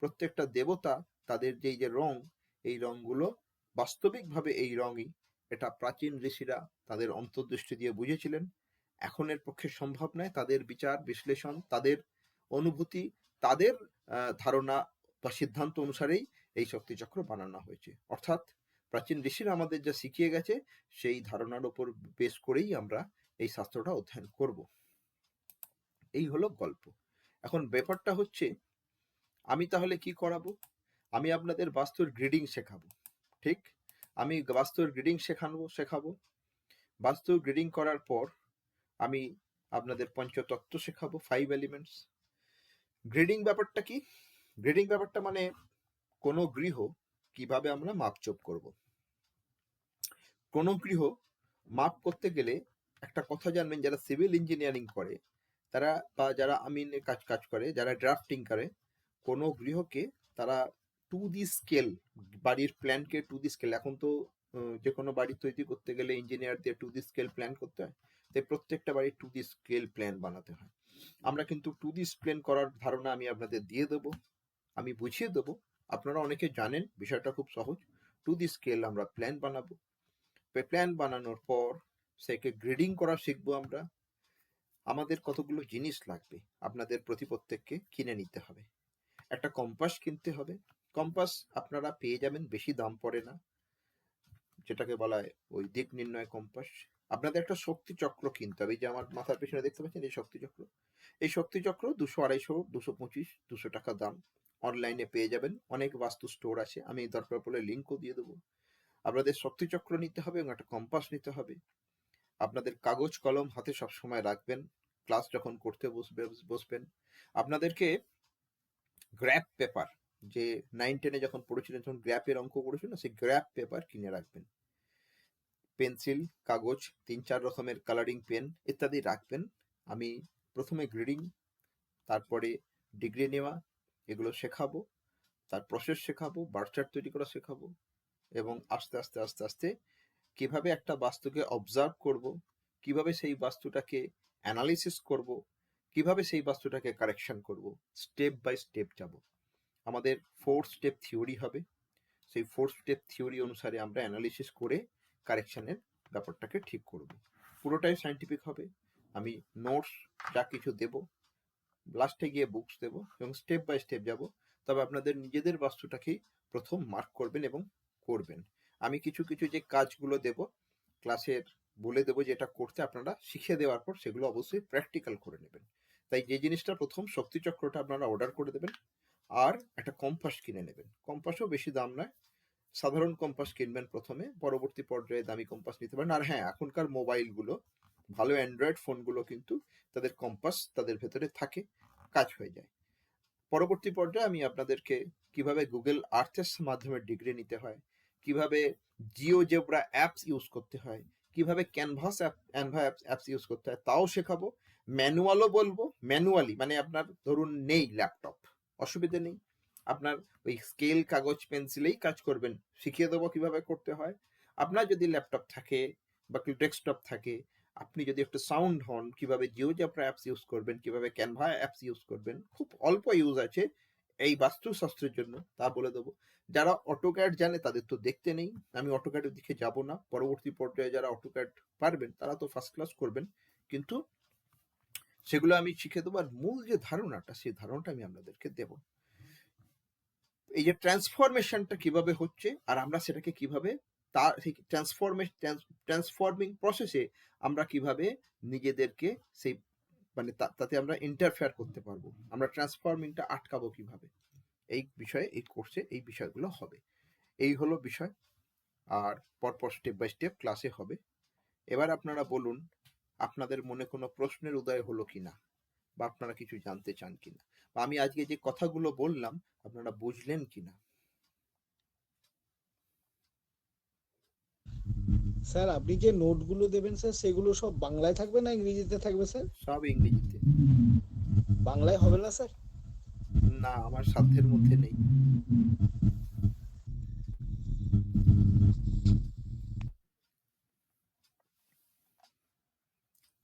প্রত্যেকটা দেবতা তাদের যে রং, এই রংগুলো বাস্তবিকভাবে এই রঙই, এটা প্রাচীন ঋষিরা তাদের অন্তর্দৃষ্টি দিয়ে বুঝেছিলেন। এখনের পক্ষে সম্ভব নয়। তাদের বিচার বিশ্লেষণ, তাদের অনুভূতি, তাদের ধারণা বা সিদ্ধান্ত অনুসারেই এই শক্তিচক্র বানানো হয়েছে। অর্থাৎ প্রাচীন ঋষিরা আমাদের যা শিখিয়ে গেছে সেই ধারণার উপর বেস করেই আমরা এই শাস্ত্রটা অধ্যয়ন করব। এই হলো গল্প। এখন ব্যাপারটা হচ্ছে, আমি তাহলে কি করাবো? আমি আপনাদের বাস্তুর গ্রিডিং শেখাবো। ঠিক, আমি বাস্তুর গ্রিডিং শেখাবো। বাস্তু গ্রিডিং করার পর আমি আপনাদের পঞ্চতত্ত্ব শেখাবো, 5 এলিমেন্টস। গ্রিডিং ব্যাপারটা কি? গ্রিডিং ব্যাপারটা মানে কোনো গৃহ কিভাবে আমরা মাপচোপ করব। কোনো গৃহ মাপ করতে গেলে একটা কথা জানবেন, যারা সিভিল ইঞ্জিনিয়ারিং করে তারা, বা যারা আমিনের কাজ করে, যারা ড্রাফটিং করে, কোনো গৃহকে তারা 2D স্কেল, বাড়ির প্ল্যানকে 2D স্কেল, এখন তো যে কোনো বাড়ি তৈরি করতে গেলে ইঞ্জিনিয়ারদের 2D স্কেল প্ল্যান করতে হয়, তাই প্রত্যেকটা বাড়ির 2D স্কেল প্ল্যান বানাতে হয়। আমরা কিন্তু 2D প্ল্যান করার ধারণা আমি আপনাদের দিয়ে দেবো, আমি বুঝিয়ে দেবো। আপনারা অনেকে জানেন, বিষয়টা খুব সহজ। 2D স্কেল আমরা প্ল্যান বানাবো। প্ল্যান বানানোর পর সেকে গ্রেডিং করা শিখবো আমরা। আমাদের কতগুলো জিনিস লাগবে, আপনাদের প্রত্যেককে কিনে নিতে হবে। একটা কম্পাস কিনতে হবে। কম্পাস আপনারা পেয়ে যাবেন, বেশি দাম পড়ে না, যেটাকে বলা হয় ওই দিক নির্ণয় কম্পাস। আপনাদের একটা শক্তি চক্র কিনতে হবে। এই যে আমার মাথার পেছনে দেখতে পাচ্ছেন এই শক্তি চক্র, এই শক্তি চক্র 200, 250, 225, 200 টাকা দাম। অনলাইনে পেয়ে যাবেন, অনেক বাস্তু স্টোর আছে, আমি দরকার পড়লে লিঙ্কও দিয়ে দেবো। আপনাদের শক্তি চক্র নিতে হবে এবং একটা কম্পাস নিতে হবে। আপনাদের কাগজ কলম হাতে সব সময় রাখবেন, ক্লাস যখন করতে বসবেন। আপনাদেরকে গ্র্যাপ পেপার, যে 9-10-এ যখন পড়েছিলেন তখন গ্র্যাপের অঙ্ক করেছিল না, সেই গ্র্যাপ পেপার কিনে রাখবেন। পেন্সিল, কাগজ, 3-4 রকমের কালারিং পেন ইত্যাদি রাখবেন। আমি প্রথমে গ্রিডিং, তারপরে ডিগ্রি নেওয়া, এগুলো শেখাবো, তার প্রসেস শেখাবো, বার্চার্ট তৈরি করা শেখাবো, এবং আস্তে আস্তে আস্তে আস্তে কিভাবে একটা বাস্তুকে অবজার্ভ করব, কিভাবে সেই বাস্তুটাকে অ্যানালিসিস করব, কিভাবে সেই বাস্তুটাকে কারেকশন করব, স্টেপ বাই স্টেপ যাব। আমাদের 4 স্টেপ থিওরি হবে, সেই 4 স্টেপ থিওরি অনুসারে আমরা অ্যানালিসিস করে কারেকশনের ব্যাপারটাকে ঠিক করব। পুরোটাই সায়েন্টিফিক হবে। আমি নোটস যা কিছু দেব, লাস্টে গিয়ে বুকস দেব এবং স্টেপ বাই স্টেপ যাব। তবে আপনাদের নিজেদের বাস্তুটাকেই প্রথম মার্ক করবেন এবং করবেন। আমি কিছু কিছু যে কাজগুলো দেব ক্লাসের বলে দেবো, যেটা করতে আপনারা শিখিয়ে দেওয়ার পর সেগুলো অবশ্যই প্র্যাকটিক্যাল করে নেবেন। তাই যে জিনিসটা প্রথম শক্তিচক্রটা আপনারা অর্ডার করে দেবেন, আর একটা কম্পাস কিনে নেবেন। কম্পাসও বেশি দাম নয়, সাধারণ কম্পাস কিনবেন প্রথমে, পরবর্তী পর্যায়ে দামি কম্পাস নিতে পারেন। আর হ্যাঁ, এখনকার মোবাইলগুলো, ভালো অ্যান্ড্রয়েড ফোনগুলো কিন্তু তাদের কম্পাস তাদের ভেতরে থাকে, কাজ হয়ে যায়। পরবর্তী পর্যায়ে আমি আপনাদেরকে কিভাবে গুগল আর্থের মাধ্যমে ডিগ্রি নিতে হয়, কিভাবে জিওজেব্রা অ্যাপস ইউজ করতে হয়, কিভাবে ক্যানভাস অ্যাপস ইউজ করতে হয় তাও শেখাবো। ম্যানুয়ালও বলবো, ম্যানুয়ালি মানে আপনার ধরুন নেই ল্যাপটপ, অসুবিধে নেই, আপনার ওই স্কেল, কাগজ, পেন্সিলেই কাজ করবেন, শিখিয়ে দেবো কিভাবে করতে হয়। আপনার যদি ল্যাপটপ থাকে বা ডেস্কটপ থাকে, আপনি যদি একটু সাউন্ড হন, কিভাবে জিওজেব্রা অ্যাপস ইউজ করবেন, কিভাবে ক্যানভা অ্যাপস ইউজ করবেন, খুব অল্প ইউজ আছে এই বাস্তুশাস্ত্রের জন্য, তা বলে দেবো। যারা অটোক্যাড জানে তাদের তো দেখতে নেই, আমি অটোক্যাডের দিকে যাব না। পরবর্তী পর্যায়ে যারা অটোক্যাড পারবেন তারা তো ফার্স্ট ক্লাস করবেন, কিন্তু সেগুলো আমি শিখে দেবো। আর মূল যে ধারণাটা, সেই ধারণাটা আমি আপনাদেরকে দেব। এই যে ট্রান্সফরমেশনটা কিভাবে হচ্ছে আর আমরা সেটাকে কিভাবে, তার ট্রান্সফর্মিং প্রসেসে আমরা কিভাবে নিজেদেরকে সেই মানে তাতে আমরা ইন্টারফেয়ার করতে পারবো, আমরা ট্রান্সফর্মিংটা আটকাবো কিভাবে, এই বিষয়ে এই কোর্সে এই বিষয়গুলো হবে। এই হলো বিষয়, আর পরপর স্টেপ বাই স্টেপ ক্লাসে হবে। এবার আপনারা বলুন, আপনাদের মনে কোনো প্রশ্নের উদয় হলো কিনা, বা আপনারা কিছু জানতে চান কিনা, বা আমি আজকে যে কথাগুলো বললাম আপনারা বুঝলেন কিনা। স্যার আপনি যে নোটগুলো দেবেন স্যার সেগুলো সব বাংলায় থাকবে না ইংরেজিতে থাকবে স্যার? সব ইংরেজিতে। বাংলায় হবে না স্যার? না, আমার সাধ্যের মধ্যে নেই।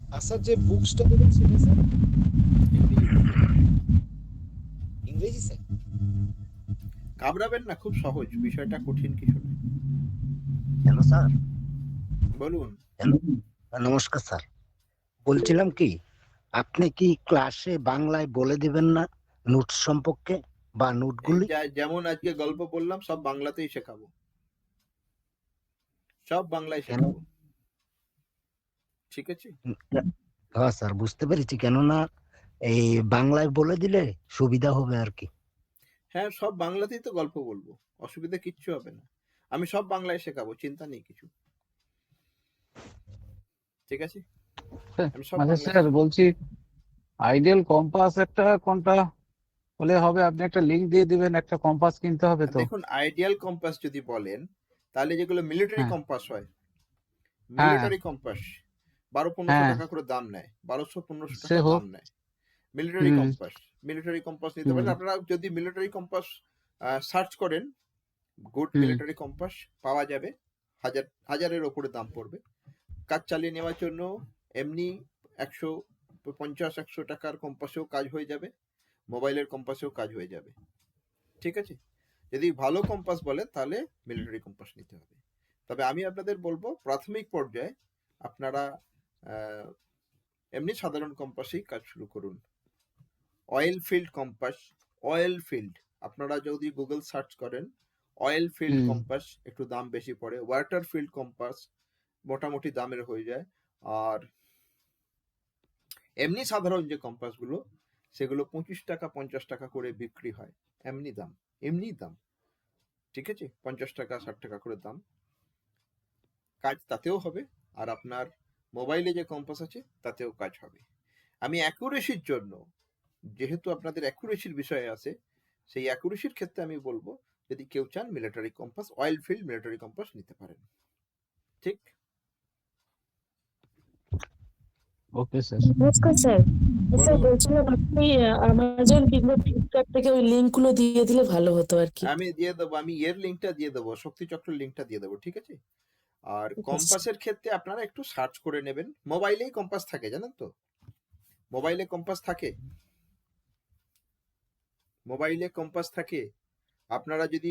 আর স্যার যে বুকসটা দেবেন সেটা স্যার ইংরেজি স্যার? ঘাবড়াবেন না, খুব সহজ, বিষয়টা কঠিন কিছু নয়। Hello sir. বলুন। হ্যালো, নমস্কার স্যার। বলছিলাম কি, আপনি কি ক্লাসে বাংলায় বলে দিবেন না নোটস সম্পর্কে বা এই নোটগুলি? যেমন আজকে গল্প বললাম সব বাংলাতেই শেখাবো, সব বাংলায় কেন? শেখাবো, ঠিক আছে? হ্যাঁ স্যার, বুঝতে পেরেছি। কেননা এই বাংলায় বলে দিলে সুবিধা হবে আর কি। হ্যাঁ, সব বাংলাতেই তো গল্প বলবো, অসুবিধা কিচ্ছু হবে না। আমি সব বাংলায় শেখাবো, চিন্তা নেই কিছু, ঠিক আছে? আমি সব আচ্ছা বাংলায় স্যার, শেখাবো। বলছি আইডিয়াল কম্পাস একটা কোনটা হলে হবে? আপনি একটা লিংক দিয়ে দিবেন, একটা কম্পাস কিনতে হবে তো। দেখুন, আইডিয়াল কম্পাস যদি বলেন, তাহলে যেগুলো মিলিটারি হ্যাঁ কম্পাস হয়, হ্যাঁ মিলিটারি কম্পাস 1200-1500 হ্যাঁ, টাকা করে দাম নেয়, 1200-1500 সে টাকা হোক। দাম নেয় মিলিটারি হুম কম্পাস। মিলিটারি কম্পাস নিতে হুম পারেন আপনারা। যদি মিলিটারি কম্পাস সার্চ করেন, গুড হুম মিলিটারি কম্পাস পাওয়া যাবে, হাজারের ওপরে দাম পড়বে। কাজ চালিয়ে নেওয়ার জন্য এমনি 150-100 টাকার কম্পাসেও কাজ হয়ে যাবে, মোবাইলের কম্পাসেও কাজ হয়ে যাবে, ঠিক আছে? যদি ভালো কম্পাস বলে তাহলে মিলিটারি কম্পাস নিতে হবে। তবে আমি আপনাদের বলবো প্রাথমিক পর্যায়ে আপনারা আহ, এমনি সাধারণ কম্পাসেই কাজ শুরু করুন। Oil field compass, oil field, আপনারা যদি গুগল সার্চ করেন অয়েল ফিল্ড হুম কম্পাস একটু দাম বেশি পড়ে, ওয়াটার ফিল্ড কম্পাস মোটামুটি দামের হয়ে যায়। আর এমনি সাধারণ যে কম্পাসগুলো সেগুলো 25 টাকা 50 টাকা করে বিক্রি হয়, এমনি দাম, এমনি দাম, ঠিক আছে? 50 টাকা 60 টাকা করে দাম, কাজ তাতেও হবে। আর আপনার মোবাইলে যে কম্পাস আছে তাতেও কাজ হবে। আমি অ্যাকুরেসির জন্য, যেহেতু আপনাদের অ্যাকুরেসির বিষয়ে আছে, সেই অ্যাকুরেসির ক্ষেত্রে আমি বলবো যদি কেউ চান military compass, oil field military compass নিতে পারেন, ঠিক? Okay sir. নমস্কার স্যার। স্যার বলুন। বলছিলাম আপনি আমাজন কিংবা ফ্লিপকার্ট থেকে ওই লিঙ্কগুলো দিয়ে দিলে ভালো হতো আর কি। আমি দিয়ে দেবো, আমি এর লিঙ্কটা দিয়ে দেবো, শক্তি চক্রের লিঙ্কটা দিয়ে দেবো, ঠিক আছে? আর ঠিক আছে। কম্পাসের ক্ষেত্রে আপনারা একটু সার্চ করে নেবেন, মোবাইলেই কম্পাস থাকে জানেন তো, মোবাইলে কম্পাস থাকে, মোবাইলে কম্পাস থাকে। আপনারা যদি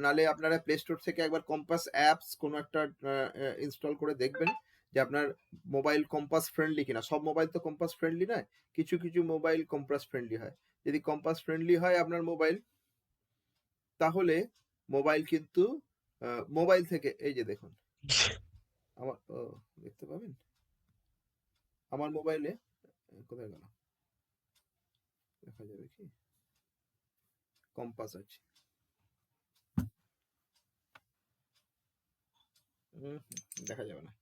নালে আপনারা প্লে স্টোর থেকে একবার কম্পাস অ্যাপস কোনো একটা ইনস্টল করে দেখবেন যে আপনার মোবাইল কম্পাস ফ্রেন্ডলি কিনা। সব মোবাইল তো কম্পাস ফ্রেন্ডলি নয়, কিছু কিছু মোবাইল কম্পাস ফ্রেন্ডলি হয়। যদি কম্পাস ফ্রেন্ডলি হয় আপনার মোবাইল, তাহলে মোবাইল কিন্তু মোবাইল থেকে, এই যে দেখুন আমার, দেখতে পাবেন আমার মোবাইলে, কোথায় গেল, দেখা যাবে কি, কম্পাস আছে, দেখা যাবে না,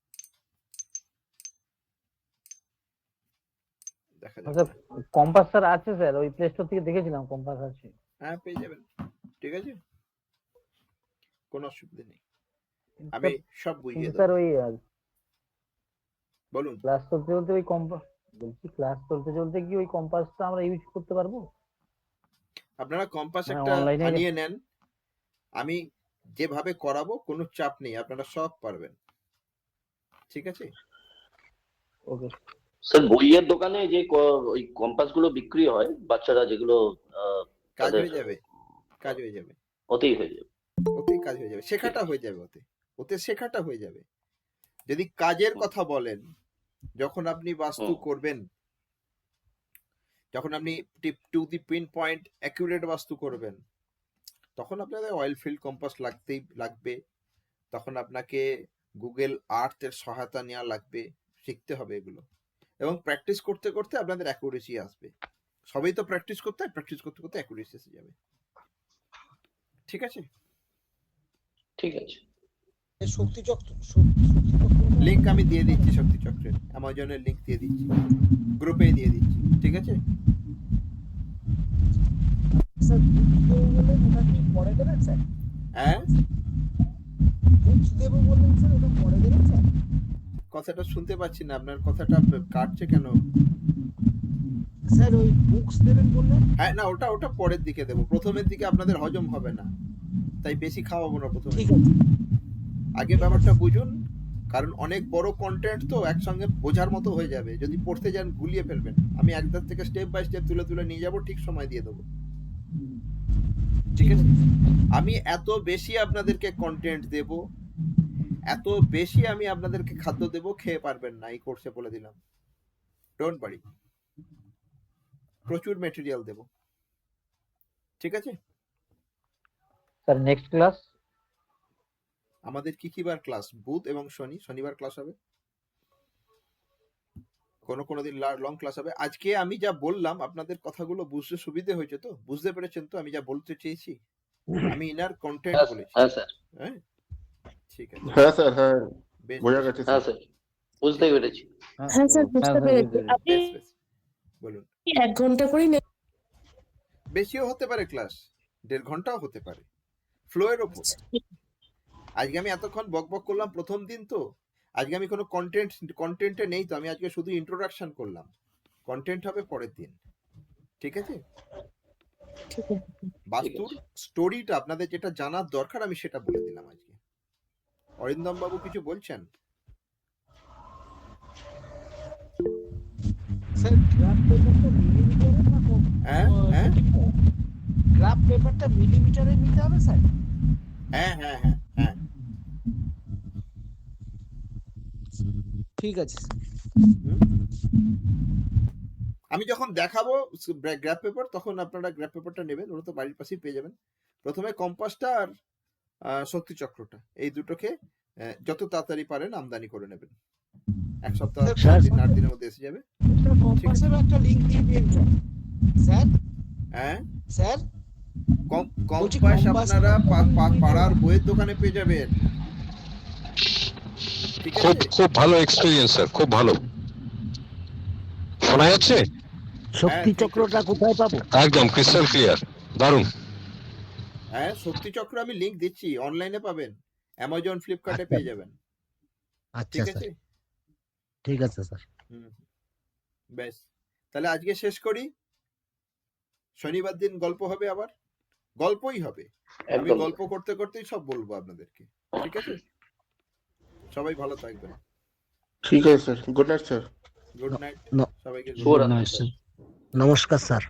দেখা যাবে আচ্ছা, না। কম্পাস স্যার আছে স্যার, ওই প্লে স্টোর থেকে দেখেছিলাম কম্পাস আছে। হ্যাঁ, পেয়ে যাবেন, ঠিক আছে, কোনো অসুবিধা নেই, কিন্তু আমি সব বুঝিয়ে স্যার দেবো। ওই বলুন। ক্লাস চলতে চলতে ওই কম্পাস, বলছি ক্লাস চলতে চলতে কি ওই কম্পাসটা আমরা ইউজ করতে পারবো? আপনারা কম্পাস মানে একটা অনলাইনে? আনিয়ে নেন, আমি যেভাবে করাবো কোনো চাপ নেই, আপনারা সব পারবেন, ঠিক আছে? ওকে স্যার, বইয়ের দোকানে যে ওই কম্পাস গুলো বিক্রি হয়, বাচ্চারা যেগুলো কাজ তাদের হয়ে যাবে, কাজ হয়ে যাবে, ওতেই হয়ে যাবে। ওতেই কাজ হয়ে যাবে, শেখাটা হয়ে যাবে, ওতে ওতে শেখাটা হয়ে যাবে। যদি কাজের কথা বলেন, যখন আপনি বাস্তু করবেন, যখন আপনি to the pin point accurate বাস্তু করবেন, তখন আপনাদের অয়েল ফিল্ড কম্পাস লাগবে, তখন আপনাকে গুগল আর্থের সহায়তা নেওয়া লাগবে, শিখতে হবে এগুলো, এবং প্র্যাকটিস করতে করতে আপনাদের অ্যাকুরেসি আসবে। সবই তো প্র্যাকটিস করতে হয়, প্র্যাকটিস করতে করতে অ্যাকুরেসি এসে যাবে, ঠিক আছে? ঠিক আছে। শক্তি চক্র, শক্তি চক্র লিংক আমি দিয়ে দিচ্ছি, শক্তি চক্রের অ্যামাজনের লিংক দিয়ে দিচ্ছি, গ্রুপে দিয়ে দিচ্ছি, ঠিক আছে? স্যার বুকস দেবো বললেন, ওটা কি পরে দেবেন স্যার? হ্যাঁ, বুকস দেবো বললেন স্যার, ওটা পরে দেবেন স্যার? কথাটা শুনতে পাচ্ছি না, আপনার কথাটা কাটছে কেন? স্যার ওই বুকস দেবেন বললেন? হ্যাঁ, না, ওটা ওটা পরের দিকে দেবো, প্রথমের দিকে আপনাদের হজম হবে না, তাই বেশি খাওয়াবো না প্রথমে। ঠিক আছে, আগে ব্যাপারটা বুঝুন, কারণ অনেক বড় কন্টেন্ট তো একসঙ্গে বোঝার মতো হয়ে যাবে, যদি পড়তে যান গুলিয়ে ফেলবেন। আমি একদম থেকে স্টেপ বাই স্টেপ তুলে তুলে নিয়ে যাবো, ঠিক সময় দিয়ে দেবো, ঠিক আছে? আমি এত বেশি আপনাদেরকে কন্টেন্ট দেব, এত বেশি আমি আপনাদেরকে খাদ্য দেবো, খেয়ে পারবেন না, এই কোর্সে বলে দিলাম। ডোন্ট ওয়ারি, প্রচুর মেটেরিয়াল দেবো, ঠিক আছে? স্যার নেক্সট ক্লাস আমাদের কি বার ক্লাস? বুধ এবং শনিবার ক্লাস হবে, কোনো দিন লং ক্লাস হবে। আজকে আমি যা বললাম আপনাদের কথাগুলো বুঝতে সুবিধে হয়েছে তো? বুঝতে পেরেছেন তো আমি যা বলতে চেয়েছি? আমি ইনার কন্টেন্ট বলেছি। হ্যাঁ স্যার, হ্যাঁ, ঠিক আছে, হ্যাঁ স্যার, হ্যাঁ বেশ বোঝা গেছে হ্যাঁ স্যার। স্যার, বুঝতে পেরেছি। হ্যাঁ স্যার, বুঝতে পেরেছি। আপনি বেশ বেশ, বলুন। 1 ঘন্টা করেই বেশিও হতে পারে ক্লাস, 1.5 ঘন্টাও হতে পারে, ফ্লো এর উপর। আজকে আমি এতক্ষণ বকবক করলাম প্রথম দিন তো, আজকে আমি কোনো কন্টেন্টে নেই তো, আমি আজকে শুধু ইন্ট্রোডাকশন করলাম, কন্টেন্ট হবে পরের দিন, ঠিক আছে? ঠিক আছে। বাস্তুর স্টোরিটা আপনাদের যেটা জানার দরকার আমি সেটা বলে দিলাম আজকে। অরিন্দম বাবু কিছু বলছেন? স্যার গ্রাফ পেপারটা মিলিমিটারে না হ্যাঁ হ্যাঁ গ্রাফ পেপারটা মিলিমিটারে নিতে হবে স্যার? হ্যাঁ হ্যাঁ হ্যাঁ হ্যাঁ, ঠিক আছে স্যার। আমি যখন দেখাবো গ্রাফ পেপার তখন আপনারা গ্রাফ পেপারটা নেবেন, ওরা তো বাড়ির পাশেই পেয়ে যাবেন। প্রথমে কম্পাসটা আর শক্তি চক্রটা, এই দুটোকে যত তাড়াতাড়ি পারেন আমদানি করে নেবেন। 1 সপ্তাহ 8 দিনের মধ্যে এসে যাবে। কম্পাসের একটা লিংক দিয়ে দিন স্যার। হ্যাঁ, স্যার বলছি কম্পাস কম্পাস আপনারা পাড়ার বইয়ের দোকানে পেয়ে যাবেন, ঠিক খুব আছে? খুব ভালো এক্সপিরিয়েন্স স্যার, খুব ভালো। শোনা যাচ্ছে? শক্তি চক্রটা কোথায় পাবো? একদম ক্রিস্টাল ক্লিয়ার, দারুণ। হ্যাঁ, শক্তি চক্র আমি লিংক দিচ্ছি, অনলাইনে পাবেন, অ্যামাজন ফ্লিপকার্টে পেয়ে যাবেন, আচ্ছা ঠিক স্যার, আছে? ঠিক আছে স্যার। বেশ, তাহলে আজকে শেষ করি। শনিবার দিন গল্প হবে, আবার গল্পই হবে, আমি একদম গল্প করতে করতেই সব বলবো আপনাদেরকে, ঠিক আছে? সবাই ভালো থাকবেন, ঠিক আছে sir, good night sir. Good night ন- সবাইকে, good night। শুভরাত্রি স্যার। নমস্কার স্যার।